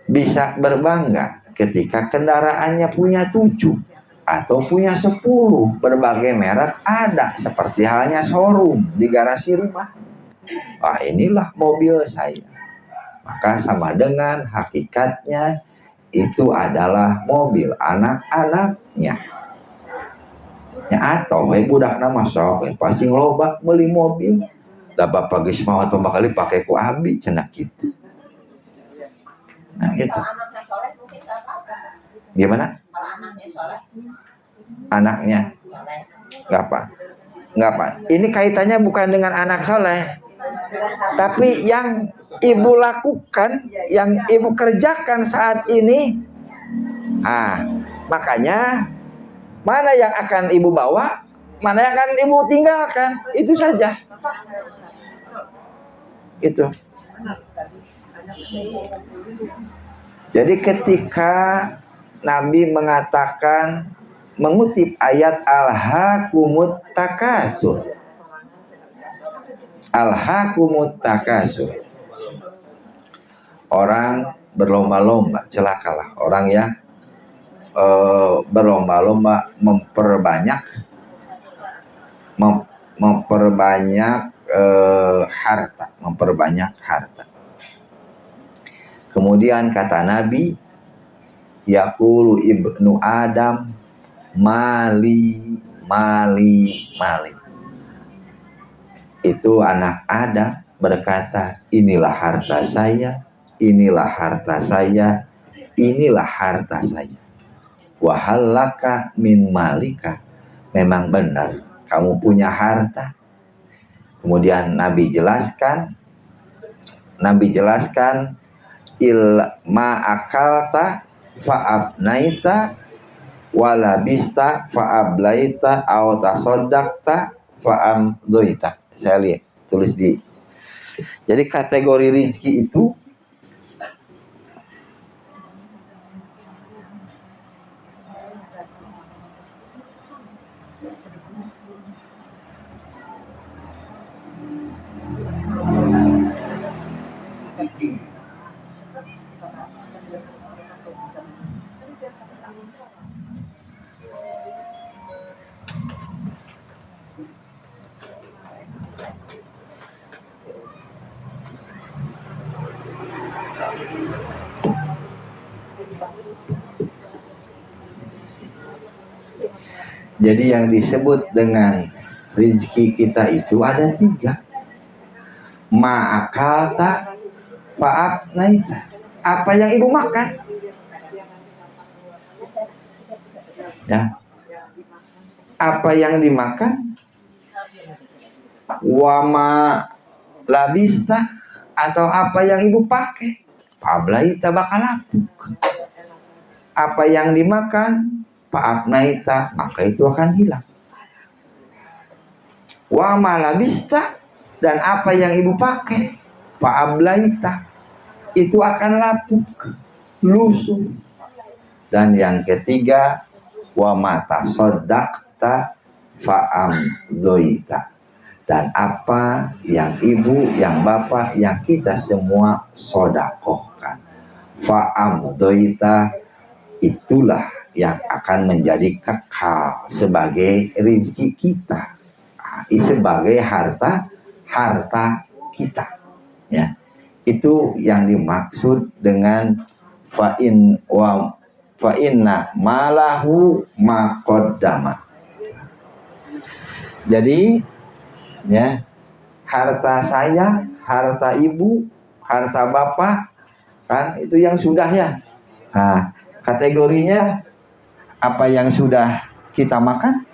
bisa berbangga ketika kendaraannya punya 7 atau punya 10, berbagai merek ada, seperti halnya showroom di garasi rumah. Wah, inilah mobil saya. Maka sama dengan hakikatnya itu adalah mobil anak-anaknya. Ya, atau budak nama sok pasti ngeloba beli mobil. Da bapak geus mau atau bakal pakai ku abi cenah gitu. Nah, gitu. Gimana? Anaknya enggak apa? Enggak Pak, ini kaitannya bukan dengan anak soleh, tapi yang ibu lakukan, yang ibu kerjakan saat ini. Makanya mana yang akan ibu bawa, mana yang akan ibu tinggalkan, itu saja. Itu. Jadi ketika Nabi mengatakan, mengutip ayat alhaakumut takasur, alhaakumut takasur, orang berlomba-lomba, celakalah orang yang berlomba-lomba memperbanyak harta, memperbanyak harta. Kemudian kata Nabi, yaqulu ibnu Adam, mali, mali, mali. Itu anak Adam berkata, inilah harta saya, inilah harta saya, inilah harta saya. Wahallaka min malika, memang benar kamu punya harta. Kemudian Nabi jelaskan, ilma akalta fa'abnaita walabista fa'ablaita aw tasaddaqta fa'amdoita. Saya lihat tulis di. Jadi kategori rezeki itu jadi yang disebut dengan rezeki kita itu ada 3. Ma'akalta fa'abnaita, apa yang ibu makan, ya, apa yang dimakan. Wama labista, atau apa yang ibu pakai. Fa'ablaita, bakal lapuk. Apa yang dimakan, fa'abnaita, maka itu akan hilang. Wama labista, dan apa yang ibu pakai, fa'ablaita, itu akan lapuk, lusuh. Dan yang ketiga, wa mata sodakta fa'amdoita, dan apa yang ibu, yang bapak, yang kita semua sodakohkan, fa'amdoita, itulah yang akan menjadi kekal sebagai rezeki kita, sebagai harta kita, ya. Itu yang dimaksud dengan fa'inna malahu maqaddama. Jadi, ya, harta saya, harta ibu, harta bapak, kan itu yang sudah, ya. Kategorinya apa yang sudah kita makan,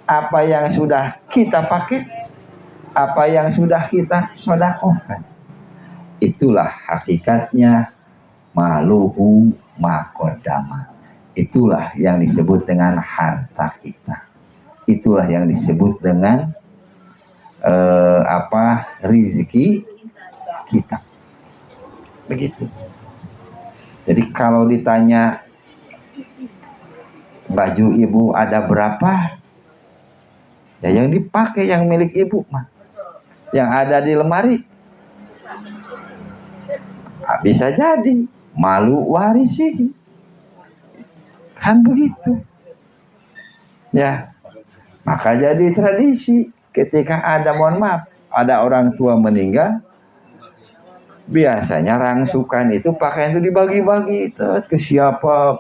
apa yang sudah kita pakai, apa yang sudah kita sedekahkan. Itulah hakikatnya maluhu maqaddama. Itulah yang disebut dengan harta kita. Itulah yang disebut dengan rezeki kita. Begitu. Jadi kalau ditanya baju ibu ada berapa, ya yang dipakai yang milik ibu mah, yang ada di lemari, bisa jadi malu warisi, kan begitu, ya. Maka jadi tradisi ketika ada, mohon maaf, ada orang tua meninggal, biasanya rangsukan itu pakaian itu dibagi-bagi, ke siapa,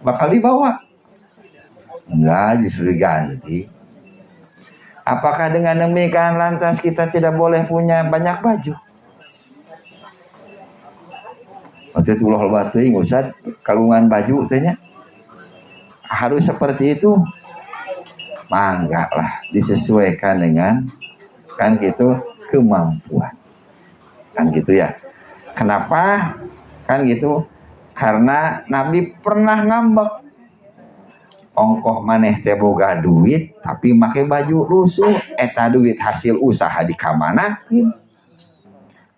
bakal dibawa. Enggak, justru diganti. Apakah dengan demikian lantas kita tidak boleh punya banyak baju? Waktu itu ulah batin, Ustaz, kagungan baju tanya. Harus seperti itu. mangga lah disesuaikan dengan kan gitu kemampuan kan gitu ya. Kenapa kan gitu? Karena Nabi pernah ngambek, ongkoh maneh teh boga duit tapi make baju rusuh, eta duit hasil usaha dikamanakeun.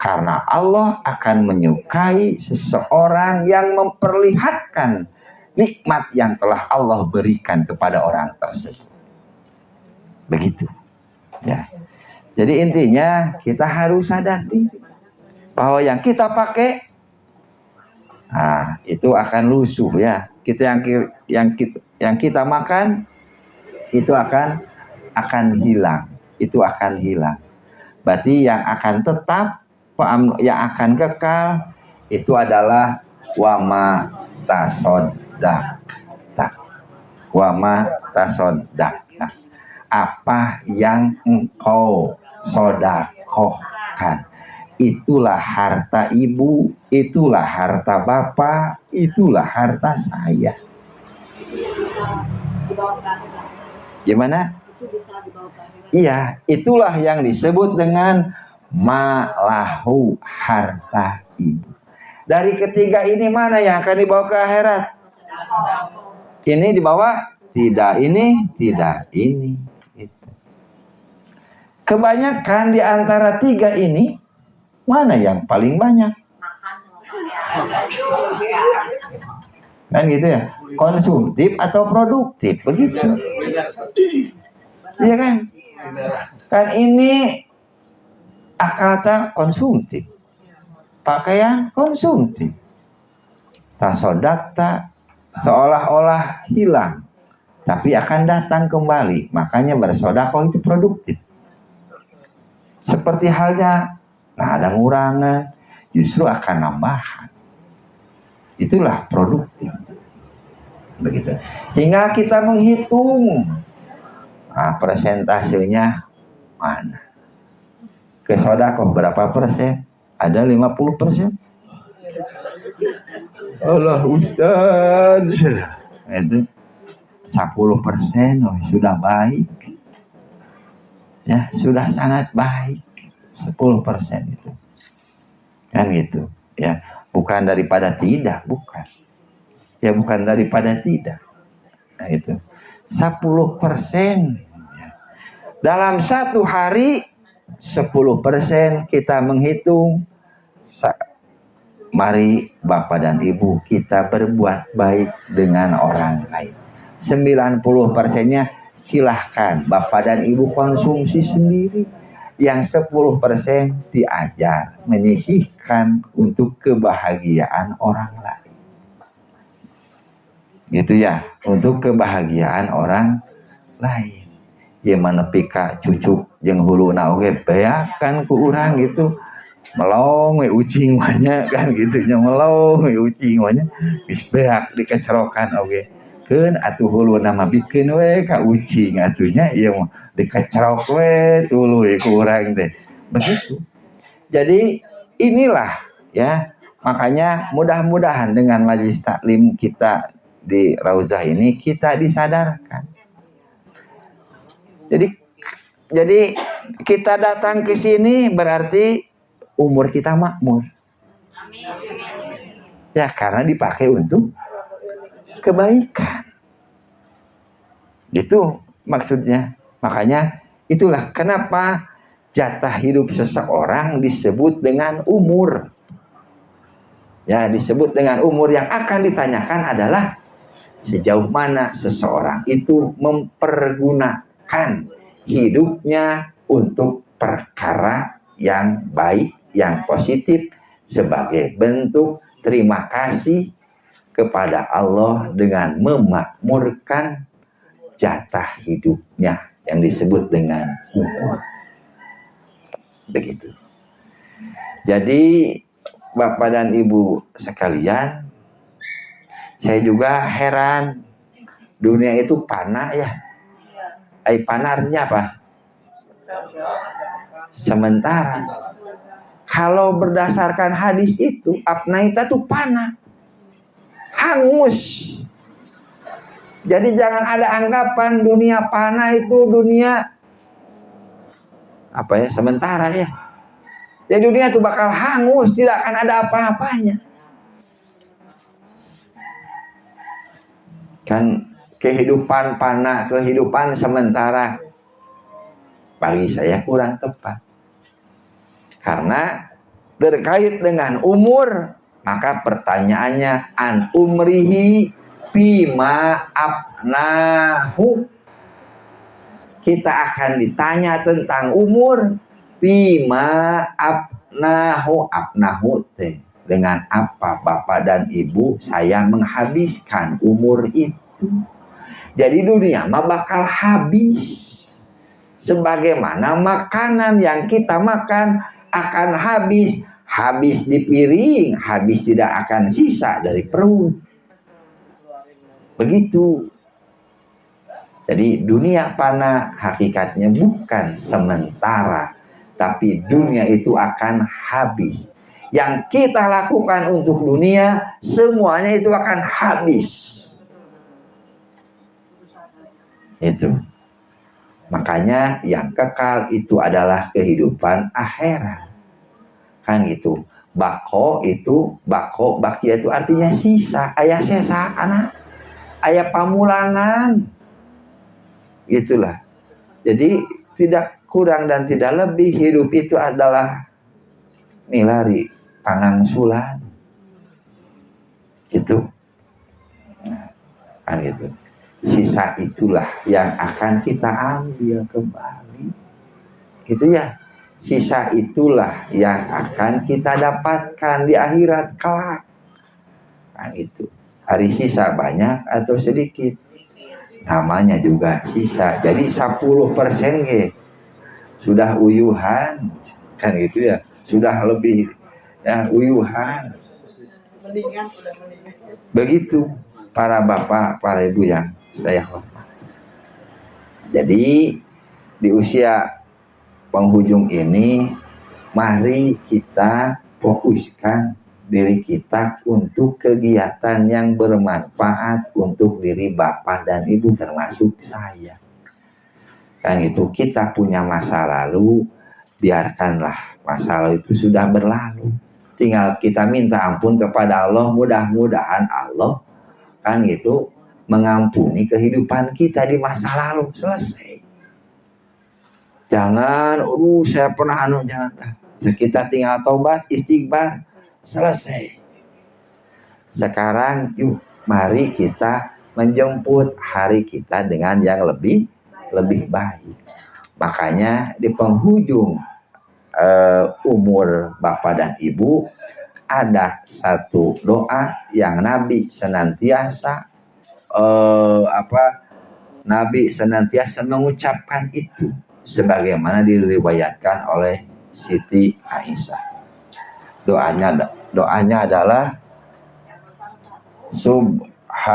Karena Allah akan menyukai seseorang yang memperlihatkan nikmat yang telah Allah berikan kepada orang tersebut. Begitu. Ya. Jadi intinya kita harus sadar diri bahwa yang kita pakai itu akan lusuh ya. Yang kita makan itu akan hilang. Itu akan hilang. Berarti yang akan tetap, yang akan kekal itu adalah wama tasodak. Wama tasodak. Apa yang engkau sodakohkan, itulah harta ibu, itulah harta bapak, itulah harta saya. Gimana? Iya, itulah yang disebut dengan malahu, harta ibu. Dari ketiga ini mana yang akan dibawa ke akhirat? Ini dibawa? Tidak ini, tidak ini. Kebanyakan di antara tiga ini mana yang paling banyak? Kan gitu ya, konsumtif atau produktif, begitu. Iya kan? Kan ini akal konsumtif, pakaian konsumtif, tasodakta seolah-olah hilang, tapi akan datang kembali. Makanya bersodakoh itu produktif. Seperti halnya ada ngurangan, justru akan nambahan. Itulah produktif. Begitu. Hingga kita menghitung persentasenya mana. Ke sodakoh berapa persen? Ada 50%. Allah Ustaz. Itu 10% sudah baik. Ya, sudah sangat baik. 10% itu. Kan gitu, ya. Bukan daripada tidak, bukan. Ya, bukan daripada tidak. Nah, itu. 10%. Dalam satu hari 10% kita menghitung. Mari Bapak dan Ibu kita berbuat baik dengan orang lain. 90%-nya silahkan Bapak dan Ibu konsumsi sendiri. Yang 10% diajar, menyisihkan untuk kebahagiaan orang lain. Gitu ya, untuk kebahagiaan orang lain. Ya menepi ka cucuk jeung huluna oge beakan ku urang gitu. Melong we ucing banyak kan gitu nya, melong we ucing banyak geus beak dikecerokan oge. Keun atuh huluna mah bikeun we ka ucing atuhnya ieu mah dikecerok we tuluy ku urang teh. Begitu. Jadi inilah ya, makanya mudah-mudahan dengan majelis taklim kita di Rauzah ini kita disadarkan. Jadi kita datang ke sini berarti umur kita makmur. Ya, karena dipakai untuk kebaikan. Gitu maksudnya. Makanya itulah kenapa jatah hidup seseorang disebut dengan umur. Ya, disebut dengan umur. Yang akan ditanyakan adalah sejauh mana seseorang itu mempergunakan hidupnya untuk perkara yang baik, yang positif, sebagai bentuk terima kasih kepada Allah dengan memakmurkan jatah hidupnya yang disebut dengan umur. Begitu. Jadi Bapak dan Ibu sekalian, saya juga heran, dunia itu panah ya. Panarnya apa? Sementara. Kalau berdasarkan hadis itu, apnaita itu panah, hangus. Jadi jangan ada anggapan dunia fana itu dunia apa ya, sementara ya. Jadi dunia itu bakal hangus, tidak akan ada apa-apanya. Kan kehidupan fana, kehidupan sementara, bagi saya kurang tepat. Karena terkait dengan umur, maka pertanyaannya an umrihi bima abnahu. Kita akan ditanya tentang umur bima abnahu. Abnahu dengan apa bapak dan ibu saya menghabiskan umur itu. Jadi dunia mah bakal habis. Sebagaimana makanan yang kita makan akan habis. Habis di piring, habis tidak akan sisa dari perut. Begitu. Jadi dunia fana hakikatnya bukan sementara, tapi dunia itu akan habis. Yang kita lakukan untuk dunia, semuanya itu akan habis. Itu. Makanya yang kekal itu adalah kehidupan akhirat. Kan gitu. Bako bakia itu artinya sisa, aya sesa anak, aya pamulangan. Itulah. Jadi tidak kurang dan tidak lebih, hidup itu adalah nilari pangangsulan. Gitu. Nah, kan gitu. Sisa itulah yang akan kita ambil kembali. Gitu ya. Sisa itulah yang akan kita dapatkan di akhirat kelak. Nah itu. Hari sisa banyak atau sedikit, namanya juga sisa. Jadi 10% sudah uyuhan. Kan gitu ya. Sudah lebih ya uyuhan. Begitu para bapak, para ibu yang saya hormat. Jadi di usia penghujung ini, mari kita fokuskan diri kita untuk kegiatan yang bermanfaat untuk diri bapak dan ibu, termasuk saya. Kan itu, kita punya masa lalu, biarkanlah masa lalu itu sudah berlalu. Tinggal kita minta ampun kepada Allah, mudah-mudahan Allah kan gitu mengampuni kehidupan kita di masa lalu. Selesai. Jangan, saya pernah jangan. Kita tinggal tobat, istighfar, selesai. Sekarang yuk, mari kita menjemput hari kita dengan yang lebih baik. Makanya di penghujung umur bapak dan ibu ada satu doa yang Nabi senantiasa Nabi senantiasa mengucapkan itu, sebagaimana diriwayatkan oleh Siti Aisyah. Doanya adalah Subhanaka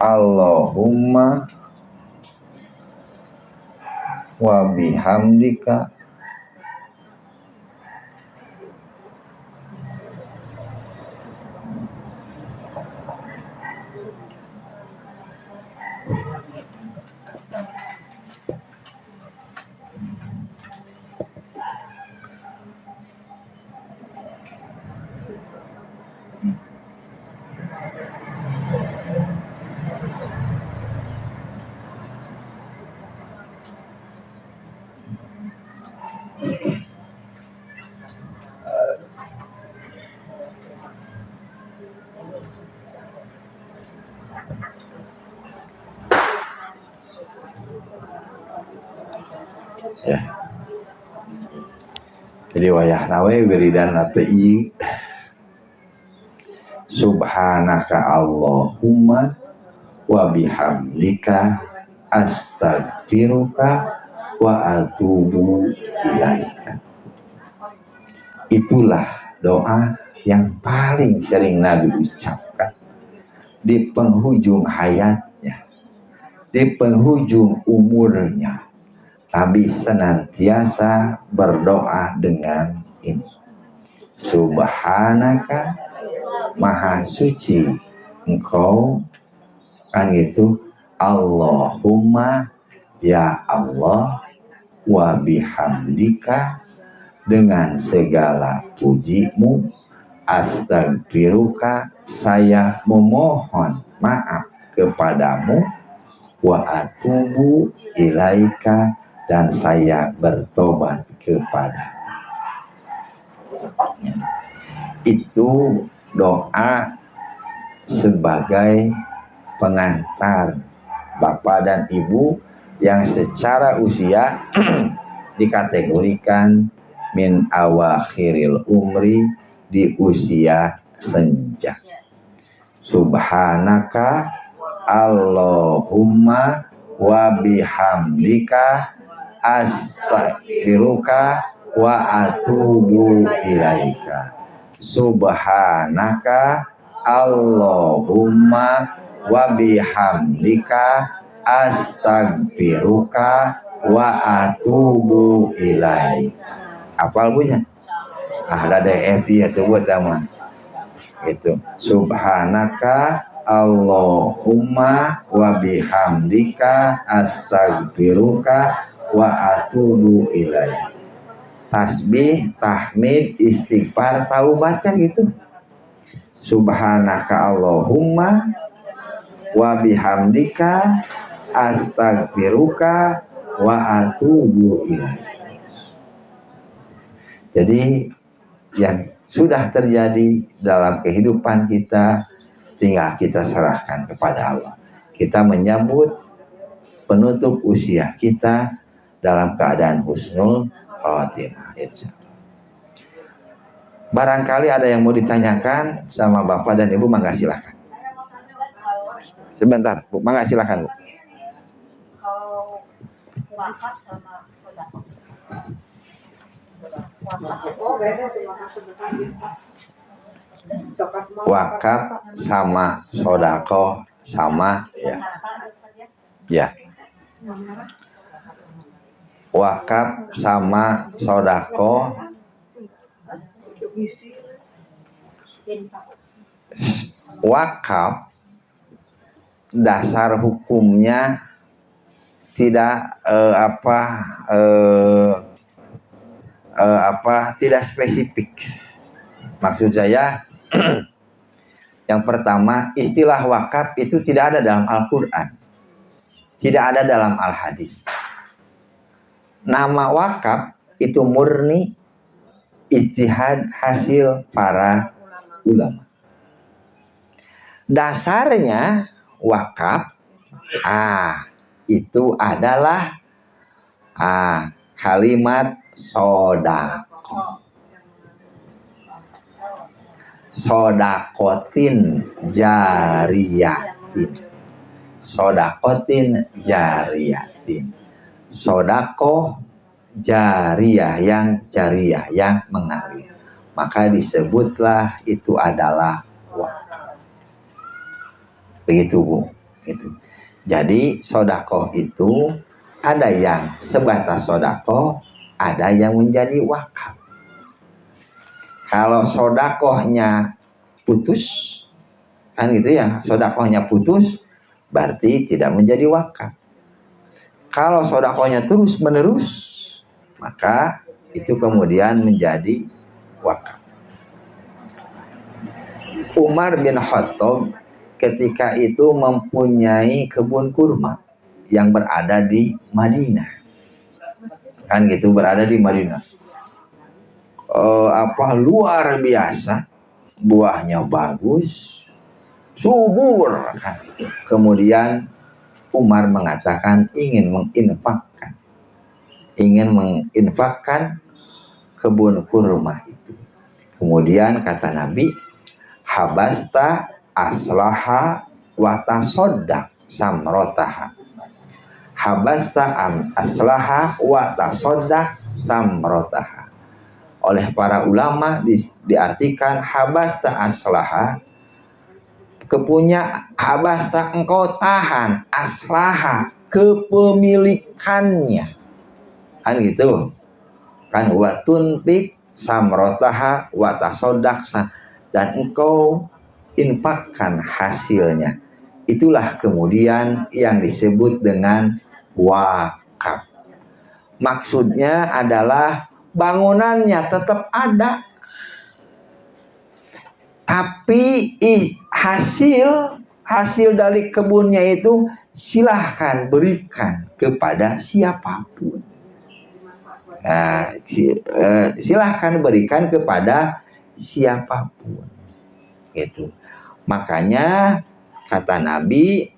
Allahumma wa bihamdika ya. Jadi wayah nawe wiridan API Subhanaka Allahumma wa bihamdika astaghfiruka wa atubu ilaika. Itulah doa yang paling sering Nabi ucapkan di penghujung hayatnya, di penghujung umurnya. Nabi senantiasa berdoa dengan ini. Subhanaka, maha suci engkau, kan gitu. Allahumma, ya Allah, wa bihamdika, dengan segala pujimu, astagfiruka, saya memohon maaf kepadamu, wa atubu ilaika, dan saya bertobat kepada. Itu doa sebagai pengantar bapak dan ibu yang secara usia dikategorikan min awakhiril umri, di usia senja. Subhanaka Allahumma wa bihamdika astaghfiruka wa atubu ilaika. Subhanaka Allahumma wa bihamdika astaghfiruka wa atubu ilaika. Apal punya? Ada ya tuh buat sama. Itu subhanaka Allahumma wa bihamdika astaghfiruka wa atubu ilaika. Tasbih, tahmid, istighfar, taubatan gitu. Subhanaka Allahumma wa bihamdika astaghfiruka wa atubu ilaika. Jadi yang sudah terjadi dalam kehidupan kita tinggal kita serahkan kepada Allah. Kita menyambut penutup usia kita dalam keadaan husnul khatimah. Barangkali ada yang mau ditanyakan sama Bapak dan Ibu, mangga silakan. Sebentar, Bu, mangga silakan, Bu. Kalau wakaf sama sedekah. Wakaf sama sodako sama ya. Ya. Wakaf sama sodako wakaf dasar hukumnya tidak tidak spesifik. Maksud saya yang pertama, istilah wakaf itu tidak ada dalam Al-Quran, tidak ada dalam Al-Hadis. Nama wakaf itu murni ijtihad hasil para ulama. Dasarnya wakaf itu adalah kalimat sodako, sodakotin jariyatin, sodakotin jariyatin, sodako jariyah, yang jariyah, yang mengalir, maka disebutlah itu adalah wakaf. Begitu, Bu. Itu. Jadi sodako itu ada yang sebatas sodako, ada yang menjadi wakaf. Kalau sodakohnya putus, kan gitu ya, sodakohnya putus, berarti tidak menjadi wakaf. Kalau sodakohnya terus menerus, maka itu kemudian menjadi wakaf. Umar bin Khattab ketika itu mempunyai kebun kurma yang berada di Madinah, kan gitu, berada di Madinah. Luar biasa, buahnya bagus, subur, kan gitu. Kemudian Umar mengatakan ingin menginfakkan kebun kurma itu. Kemudian kata Nabi, habasta aslaha wa tasoddaq samrotaha. Habasta aslaha wa tasoddaq samrotaha. Oleh para ulama diartikan habasta aslaha, habasta engkau tahan, aslaha kepemilikannya, kan gitu kan, wa tunfik samrotaha wa tasodaksa, dan engkau infakkan hasilnya. Itulah kemudian yang disebut dengan wakaf. Maksudnya adalah bangunannya tetap ada, tapi hasil dari kebunnya itu silahkan berikan kepada siapapun. Silahkan berikan kepada siapapun. Gitu. Makanya kata Nabi,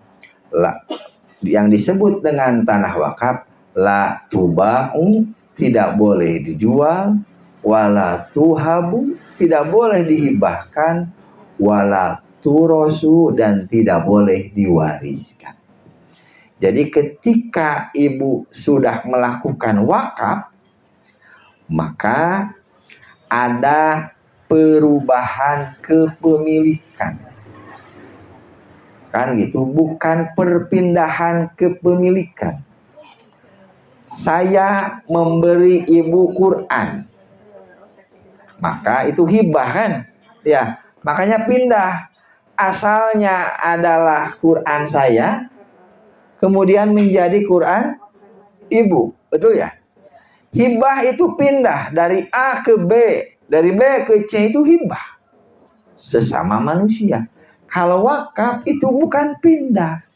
yang disebut dengan tanah wakaf, la tuba'u, tidak boleh dijual, wala tuhabu, tidak boleh dihibahkan, wala turosu, dan tidak boleh diwariskan. Jadi ketika ibu sudah melakukan wakaf, maka ada perubahan kepemilikan, kan gitu, bukan perpindahan kepemilikan. Saya memberi ibu Quran, maka itu hibah kan, ya, makanya pindah. Asalnya adalah Quran saya, kemudian menjadi Quran ibu, betul ya? Hibah itu pindah dari A ke B, dari B ke C, itu hibah sesama manusia. Kalau wakaf itu bukan pindah,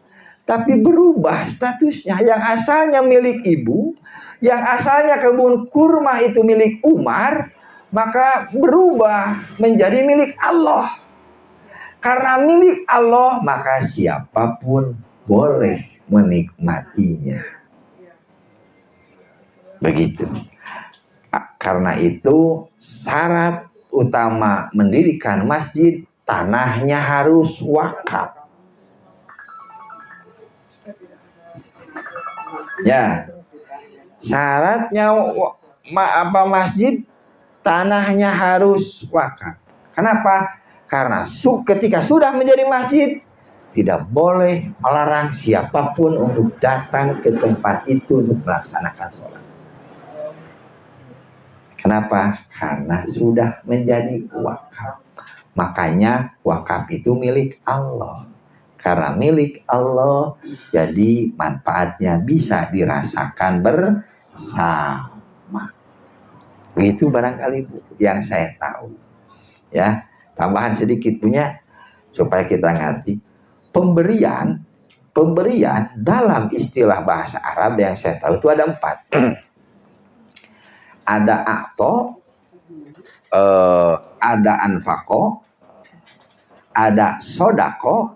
tapi berubah statusnya. Yang asalnya milik ibu, yang asalnya kebun kurma itu milik Umar, maka berubah menjadi milik Allah. Karena milik Allah, maka siapapun boleh menikmatinya. Begitu. Karena itu syarat utama mendirikan masjid, tanahnya harus wakaf. Ya, syaratnya masjid, tanahnya harus wakaf. Kenapa? Karena ketika sudah menjadi masjid, tidak boleh melarang siapapun untuk datang ke tempat itu untuk melaksanakan sholat. Kenapa? Karena sudah menjadi wakaf. Makanya wakaf itu milik Allah. Karena milik Allah, jadi manfaatnya bisa dirasakan bersama. Begitu barangkali Bu, yang saya tahu. Ya, tambahan sedikit punya supaya kita ngerti. Pemberian dalam istilah bahasa Arab yang saya tahu itu ada 4. Ada akto, ada anfako, ada sodako,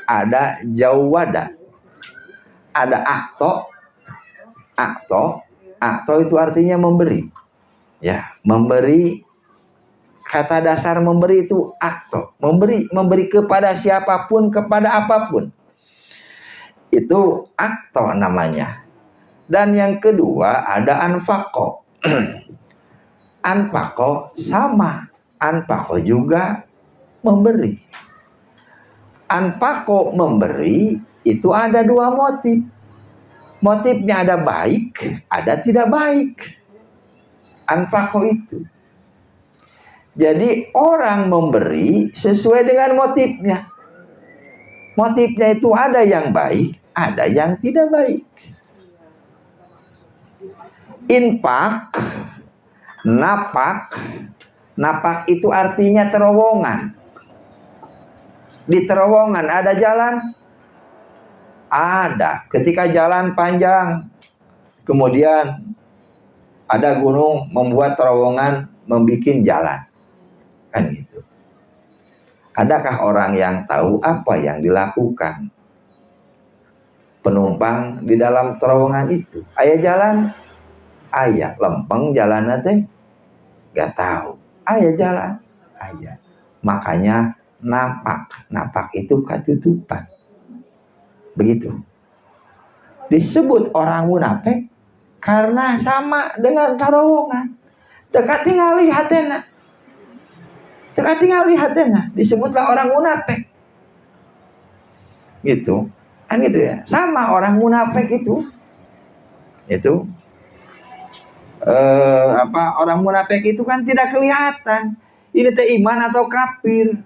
ada jawada. Ada akto itu artinya memberi. Ya, memberi, kata dasar memberi itu akto, memberi kepada siapapun, kepada apapun. Itu akto namanya. Dan yang kedua ada anfako. Anfako sama, anfako juga memberi. Anfako memberi itu ada 2 motif. Motifnya ada baik, ada tidak baik. Anfako itu. Jadi orang memberi sesuai dengan motifnya. Motifnya itu ada yang baik, ada yang tidak baik. Infak, napak itu artinya terowongan. Di terowongan ada jalan? Ada. Ketika jalan panjang, kemudian ada gunung membuat terowongan, membuat jalan. Kan gitu. Adakah orang yang tahu apa yang dilakukan penumpang di dalam terowongan itu? Aya jalan? Aya. Lempeng jalan teh? Gak tahu. Aya jalan? Aya. Makanya napak itu ketutupan. Begitu. Disebut orang munafik karena sama dengan terowongan. Teka tinggal lihatena. Disebutlah orang munafik. Gitu. Kan gitu ya. Sama orang munafik itu. Itu. orang munafik itu kan tidak kelihatan. Ini teh iman atau kafir.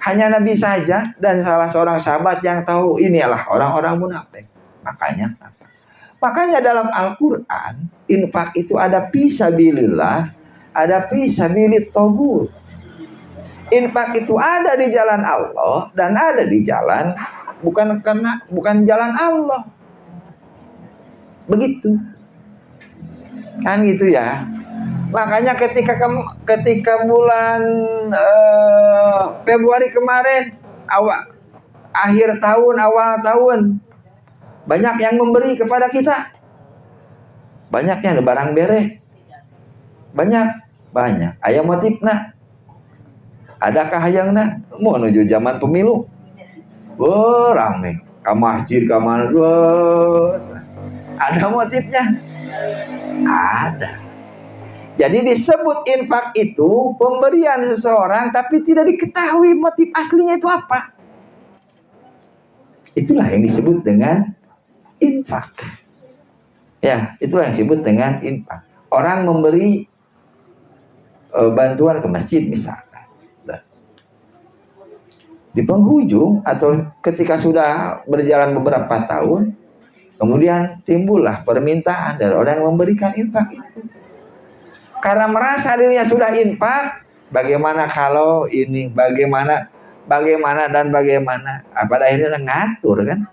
Hanya Nabi saja dan salah seorang sahabat yang tahu inilah orang-orang munafik. Makanya dalam Al-Quran, infak itu ada fisabilillah, ada fisabilit tagut. Infak itu ada di jalan Allah dan ada di jalan bukan jalan Allah. Begitu. Kan gitu ya. Makanya ketika bulan Februari kemarin, akhir tahun, awal tahun, banyak yang memberi kepada kita. Banyaknya ada barang bere. Banyak. Aya motifna. Adakah hayangna? Mau menuju zaman pemilu. Rame. Ka masjid, ka mana. Ada motifnya? Ada. Jadi disebut infak itu pemberian seseorang tapi tidak diketahui motif aslinya itu apa. Itulah yang disebut dengan infak. Ya, itulah yang disebut dengan infak. Orang memberi bantuan ke masjid misalkan. Di penghujung atau ketika sudah berjalan beberapa tahun, kemudian timbullah permintaan dari orang yang memberikan infak itu. Karena merasa dirinya sudah infak, bagaimana kalau ini, bagaimana. Pada akhirnya ngatur kan.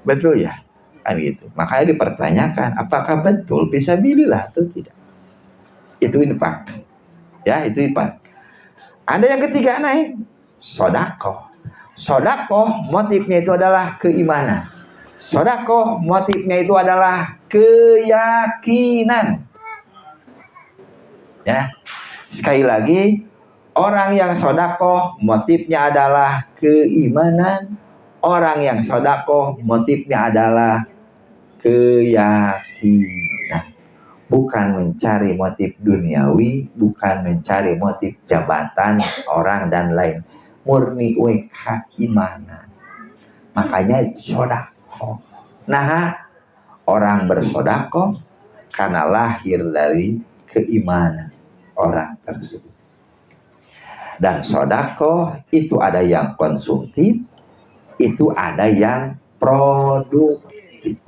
Betul ya? Kan gitu. Makanya dipertanyakan, apakah betul fisabilillah atau tidak? Itu infak. Ya, itu infak. Ada yang ketiga naik, sedekah. Sedekah motifnya itu adalah keimanan. Sedekah motifnya itu adalah keyakinan. Ya, sekali lagi, orang yang sedekah motifnya adalah keimanan. Orang yang sedekah motifnya adalah keyakinan. Bukan mencari motif duniawi, bukan mencari motif jabatan orang dan lain. Murni keimanan. Makanya sedekah. Nah, orang bersedekah karena lahir dari keimanan orang tersebut. Dan sedekah itu ada yang konsumtif, itu ada yang produktif.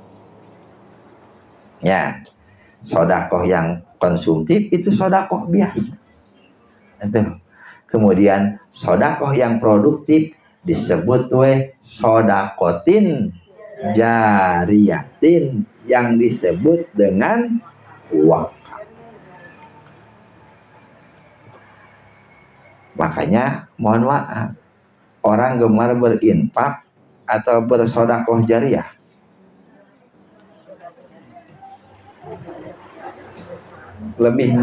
Ya, sedekah yang konsumtif itu sedekah biasa. Itu. Kemudian sedekah yang produktif disebut sedaqatin jariyatin yang disebut dengan wakaf. Makanya mohon maaf, orang gemar berinfak atau bersedekah jariyah. Lebih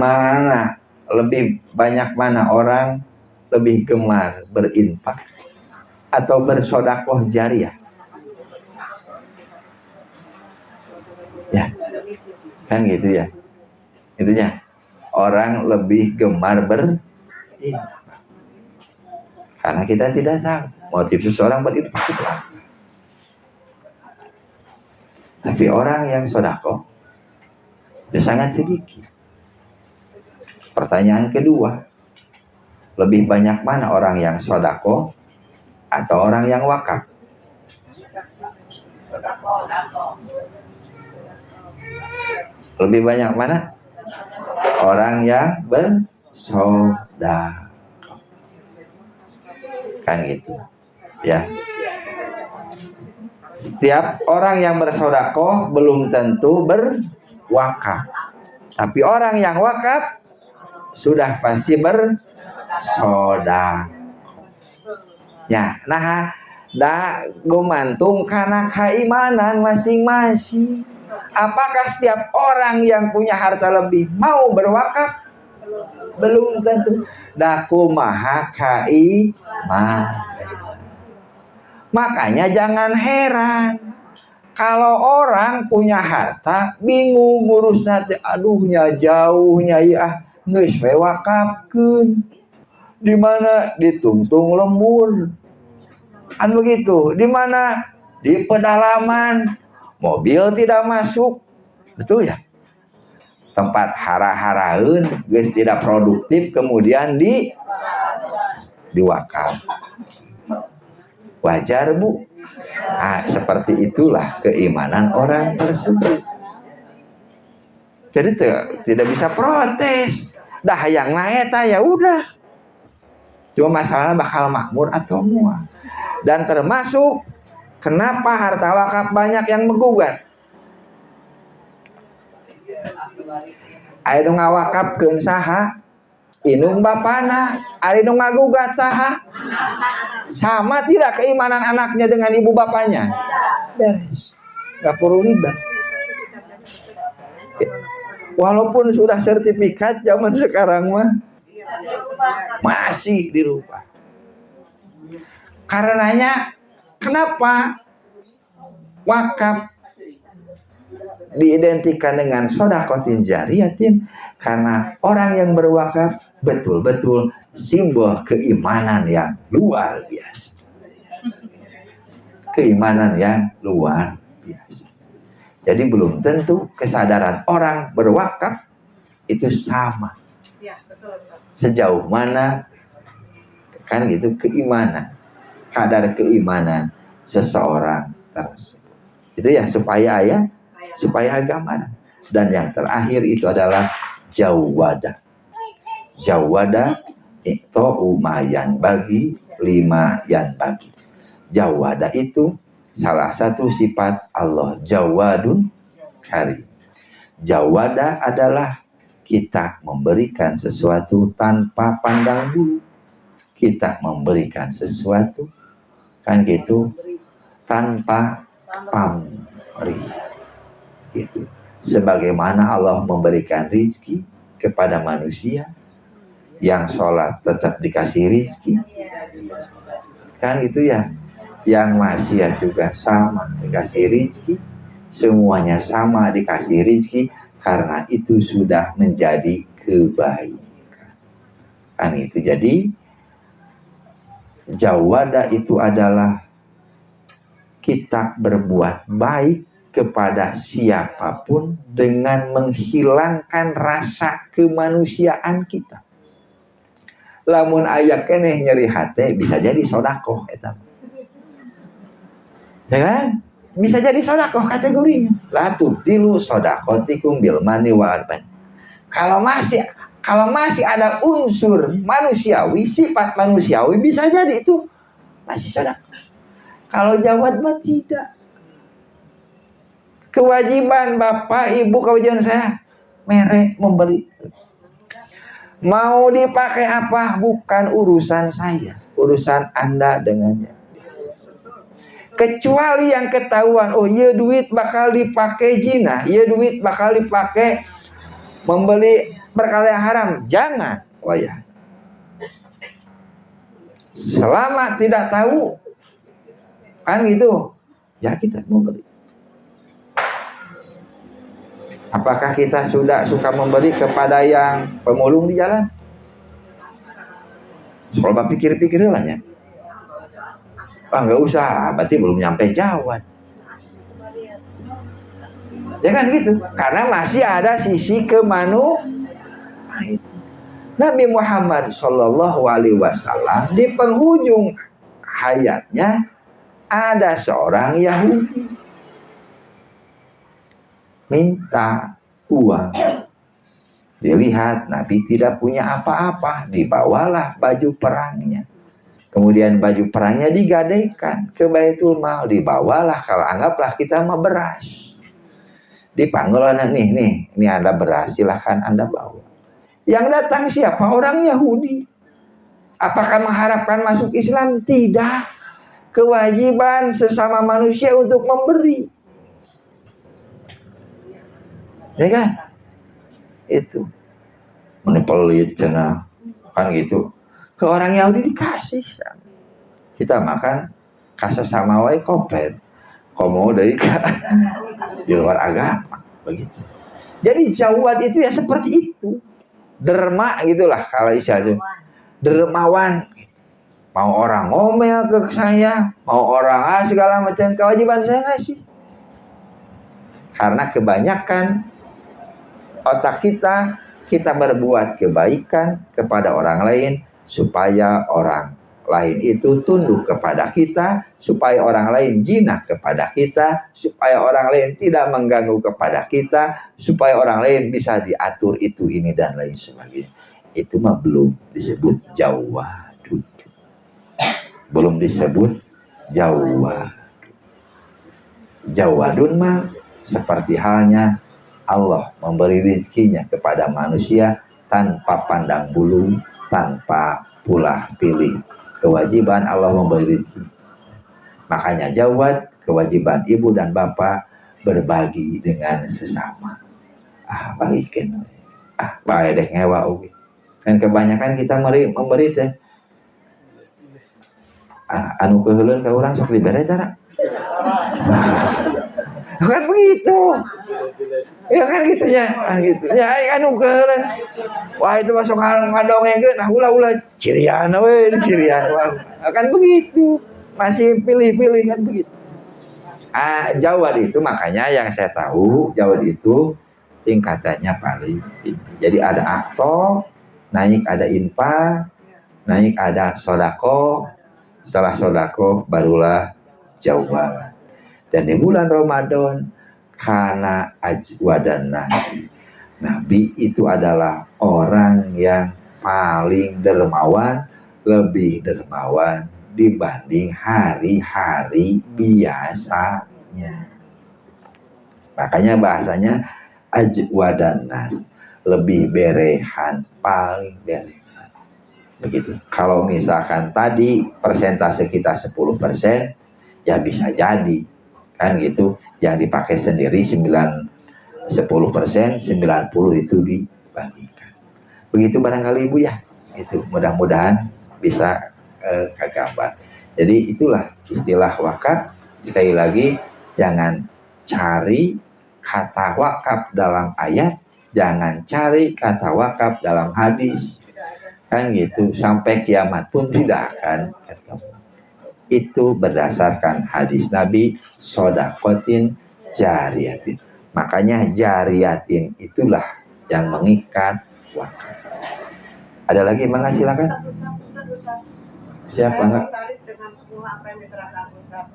banyak mana orang lebih gemar berinfak atau bersedekah jariyah? Ya, kan gitu ya. Itunya orang lebih gemar berinfak. Karena kita tidak tahu motif seseorang berinfak itu apa. Tapi orang yang sedekah itu sangat sedikit. Pertanyaan kedua, lebih banyak mana orang yang sedekah atau orang yang wakaf? Lebih banyak mana? Orang yang bersedekah. Kan gitu ya. Setiap orang yang bersedekah belum tentu berwakaf, tapi orang yang wakaf sudah pasti bersedekah. Ya, nah gumantung karena keimanan masing-masing. Apakah setiap orang yang punya harta lebih mau berwakaf? Belum tentu. Dakumaha keimanan. Makanya jangan heran kalau orang punya harta bingung ngurus nanti, aduhnya jauhnya ya geus we wakafkeun. Di mana? Di tungtung lembur. Kan begitu. Di mana? Di pedalaman. Mobil tidak masuk. Betul ya? tempat hara-haraeun geus tidak produktif kemudian diwakaf. Wajar Bu? Seperti itulah keimanan orang tersebut. Jadi tidak bisa protes. Dah hayang eta ya udah. Cuma masalahnya bakal makmur atau mual. Dan termasuk kenapa harta wakaf banyak yang menggugat. Aya nu ngawakafkeun saha? Inung bapana, ari nu ngagugat saha? Sama tidak keimanan anaknya dengan ibu bapaknya? Beres. Gak perlu ribet. Walaupun sudah sertifikat zaman sekarang mah masih dirubah. Karenanya kenapa wakaf diidentikan dengan sedekah jariyatin? Karena orang yang berwakaf betul-betul simbol keimanan yang luar biasa. Keimanan yang luar biasa. Jadi belum tentu kesadaran orang berwakaf itu sama. Sejauh mana kan gitu keimanan, kadar keimanan seseorang tersebut. Itu ya supaya agama. Dan yang terakhir itu adalah jawada. Jawada itu umayan bagi 5 yan bagi. Jawada itu salah satu sifat Allah, Jawadun Karim. Jawada adalah kita memberikan sesuatu tanpa pandang bulu. Kita memberikan sesuatu kan gitu tanpa pamrih. Gitu. Sebagaimana Allah memberikan rizki kepada manusia, yang sholat tetap dikasih rizki, kan itu ya. Yang maksiat juga sama dikasih rizki, semuanya sama dikasih rizki, karena itu sudah menjadi kebaikan. Kan itu. Jadi jawada itu adalah kita berbuat baik kepada siapapun dengan menghilangkan rasa kemanusiaan kita. Lamun aya keneh nyeri hati bisa jadi sedekah eta. Ya kan? Bisa jadi sedekah kategorinya. La tubtilu shadaqatikum bil mani wal adban. Kalau masih ada unsur manusiawi, sifat manusiawi, bisa jadi itu masih sedekah. Kalau jawad mah tidak. Kewajiban Bapak Ibu, kewajiban saya merek memberi. Mau dipakai apa bukan urusan saya, urusan Anda dengannya. Kecuali yang ketahuan, oh iya duit bakal dipakai zina, iya duit bakal dipakai membeli perkara yang haram, jangan. Oh ya. Selama tidak tahu, kan gitu, ya kita memberi. Apakah kita sudah suka memberi kepada yang pemulung di jalan? Coba pikir-pikir lah ya. Nggak usah, berarti belum nyampe jawab. Jangan gitu, karena masih ada sisi kemanusiaan. Nabi Muhammad SAW di penghujung hayatnya ada seorang Yahudi minta uang. Dilihat Nabi tidak punya apa-apa, dibawalah baju perangnya. Kemudian baju perangnya digadaikan ke Baitul Mal, dibawalah, kalau anggaplah kita mah beras. Dipanggil nih, ini ada beras, silahkan Anda bawa. Yang datang siapa? Orang Yahudi. Apakah mengharapkan masuk Islam? Tidak. Kewajiban sesama manusia untuk memberi. Ya kan? Itu. Menipelit cenah. Kan gitu. Ke orang Yahudi dikasih. Kita makan kasa sama wae kopet. Komo dari di luar agama. Begitu. Jadi jawad itu ya seperti itu. Derma gitulah kalau istilahnya. Dermawan. Mau orang ngomel ke saya, mau orang segala macam, kewajiban saya ngasih. Karena kebanyakan otak kita berbuat kebaikan kepada orang lain supaya orang lain itu tunduk kepada kita, supaya orang lain jinak kepada kita, supaya orang lain tidak mengganggu kepada kita, supaya orang lain bisa diatur itu ini dan lain sebagainya. Itu mah belum disebut jawadun, belum disebut jawadun. Jawadun mah seperti halnya Allah memberi rezekinya kepada manusia tanpa pandang bulu, tanpa pula pilih. Kewajiban Allah memberi rezeki. Makanya jawad, kewajiban ibu dan bapak berbagi dengan sesama. Bagikan. Baik deh ngewa ugi. Kan kebanyakan kita memberi teh. Anu keheuleun ka urang sok dibere cara. Kan begitu. Ya kan gitu ya, anu keuleun. Wah itu masuk ngadongekeun, ulah cirian we, cirian. Kan begitu. Masih pilih-pilih kan begitu. Jawad itu makanya yang saya tahu, jawad itu tingkatannya paling tinggi. Jadi ada akto, naik ada infak, naik ada sodako, setelah sodako barulah jawad. Dan di bulan Ramadan karena ajwadan Nabi itu adalah orang yang paling dermawan, lebih dermawan dibanding hari-hari biasanya. Makanya bahasanya ajwadan nas, lebih berehan, paling berehan. Begitu. Kalau misalkan tadi persentase kita 10%, ya bisa jadi kan gitu. Yang dipakai sendiri 10%, 90 itu dibagikan. Begitu barangkali ibu ya. Itu mudah-mudahan bisa kegambar. Jadi itulah istilah wakaf. Sekali lagi, jangan cari kata wakaf dalam ayat, jangan cari kata wakaf dalam hadis. Kan gitu, sampai kiamat pun tidak akan ketemu. Itu berdasarkan hadis Nabi, sodakotin jariyatin. Makanya jariyatin itulah yang mengikat wakaf. Ada lagi, Mangga silakan. Siapa enggak? Tertarik dengan semua apa yang diterangkan Ustaz.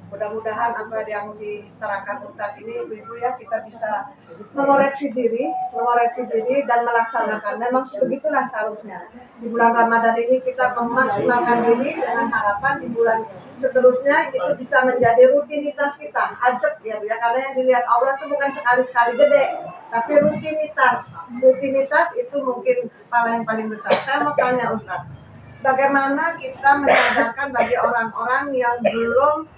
Mudah-mudahan apa yang diterangkan Ustaz ini ibu ya kita bisa mengoreksi diri dan melaksanakan. Memang begitulah seharusnya. Di bulan Ramadan ini kita memaksimalkan diri dengan harapan di bulan seterusnya itu bisa menjadi rutinitas kita. Ajak ya Bu ya, karena yang dilihat Allah itu bukan sekali-sekali gede, tapi rutinitas. Rutinitas itu mungkin yang paling besar. Saya mau tanya Ustaz, bagaimana kita menyadarkan bagi orang-orang yang belum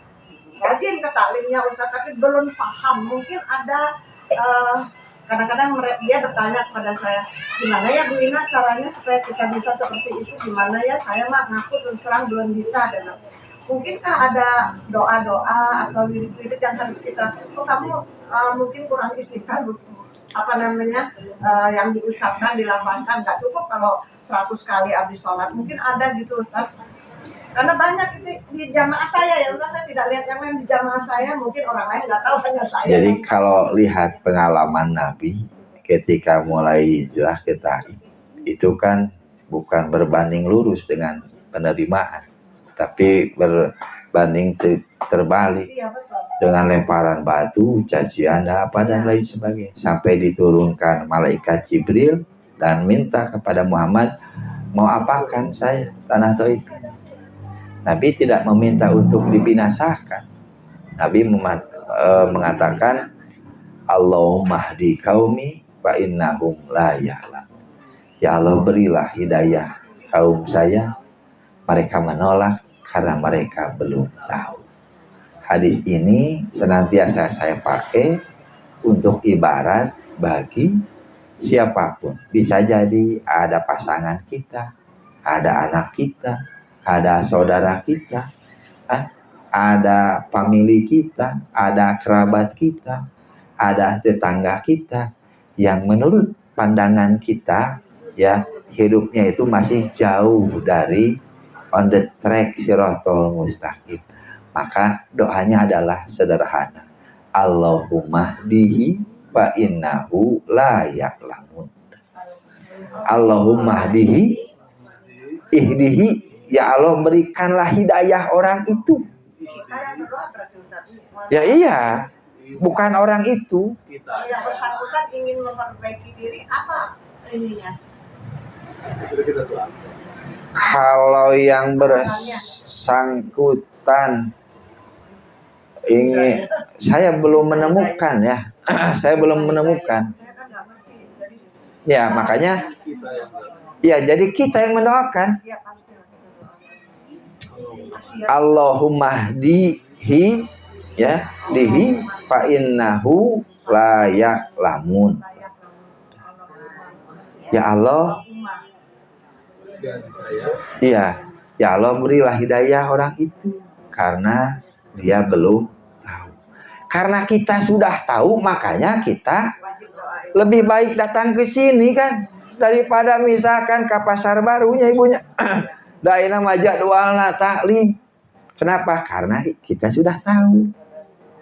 rajin ke taklimnya Ustaz, tapi belum paham. Mungkin ada kadang-kadang dia bertanya kepada saya, gimana ya Bu Ina caranya supaya kita bisa seperti itu, gimana ya, saya mah ngaku terus terang belum bisa. Dan mungkinkah ada doa-doa atau lirik-lirik yang harus kita, kamu mungkin kurang istighfar, yang diucapkan, dilafazkan, nggak cukup kalau 100 kali habis sholat, mungkin ada gitu Ustaz. Karena banyak di jamaah saya ya Ustaz, saya tidak lihat yang lain di jamaah saya, mungkin orang lain nggak tahu, hanya saya. Jadi kalau lihat pengalaman Nabi ketika mulai hijrah ke Taif, itu kan bukan berbanding lurus dengan penerimaan, tapi berbanding terbalik. Iya, betul. Dengan lemparan batu, cacian, apa dan lain sebagainya, sampai diturunkan malaikat Jibril dan minta kepada Muhammad, mau apakan saya tanah Taif. Nabi tidak meminta untuk dibinasakan. Nabi mengatakan, Allahumma hdi qaumi fa innahum la ya'lam. Ya Allah, berilah hidayah kaum saya, mereka menolak karena mereka belum tahu. Hadis ini senantiasa saya pakai untuk ibarat bagi siapapun. Bisa jadi ada pasangan kita, ada anak kita, ada saudara kita, ada famili kita, ada kerabat kita, ada tetangga kita yang menurut pandangan kita ya hidupnya itu masih jauh dari on the track Shirathul Mustaqim. Maka doanya adalah sederhana. Allahumma hdihi fa innahu la ya'lamun. Allahumma ihdihi, ya Allah berikanlah hidayah orang itu. Ya iya, bukan orang itu. Yang bersangkutan ingin memperbaiki diri, apa ininya? Kalau yang bersangkutan ingin, saya belum menemukan ya. Saya belum menemukan. Ya makanya, ya jadi kita yang mendoakan. Allahumma hdihi, ya, dihi fa innahu la ya'lamun. Ya Allah, iya, ya Allah berilah hidayah orang itu karena dia belum tahu. Karena kita sudah tahu, makanya kita lebih baik datang ke sini kan, daripada misalkan ke pasar barunya ibunya. Daina majak doalna taklim. Kenapa? Karena kita sudah tahu.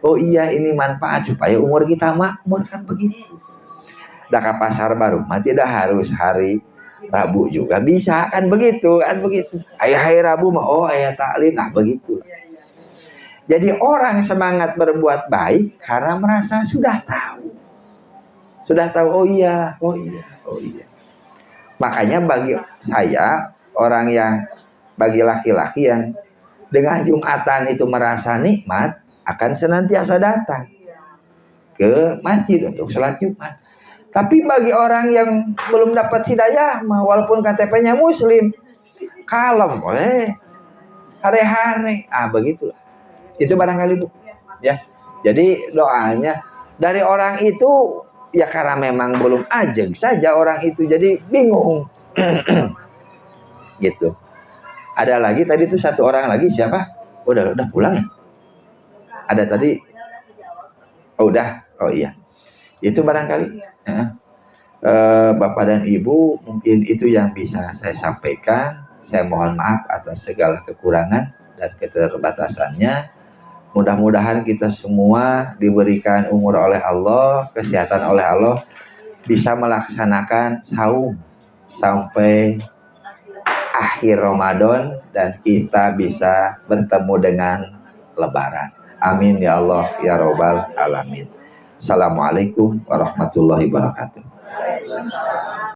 Oh iya, ini manfaat supaya umur kita makmur kan begitu. Dah ke pasar baru, mah tidak harus hari Rabu juga bisa kan begitu Ayah hari Rabu mah oh ayah taklim, nah begitu. Jadi orang semangat berbuat baik karena merasa sudah tahu. Oh iya. Makanya bagi saya, orang yang, bagi laki-laki yang dengan Jumatan itu merasa nikmat, akan senantiasa datang ke masjid untuk sholat Jumat. Tapi bagi orang yang belum dapat hidayah, walaupun KTP-nya Muslim, kalem, hari-hari, begitulah. Itu barangkali Bu, ya. Jadi doanya dari orang itu, ya karena memang belum ajeng saja orang itu, jadi bingung. Gitu. Ada lagi tadi tuh satu orang lagi, siapa? Udah pulang ya? Ada tadi? Oh udah, oh iya. Itu barangkali. Bapak dan Ibu, mungkin itu yang bisa saya sampaikan. Saya mohon maaf atas segala kekurangan dan keterbatasannya. Mudah-mudahan kita semua diberikan umur oleh Allah, kesehatan oleh Allah, bisa melaksanakan saum sampai akhir Ramadan dan kita bisa bertemu dengan Lebaran. Amin ya Allah ya Rabbal Alamin. Assalamualaikum warahmatullahi wabarakatuh.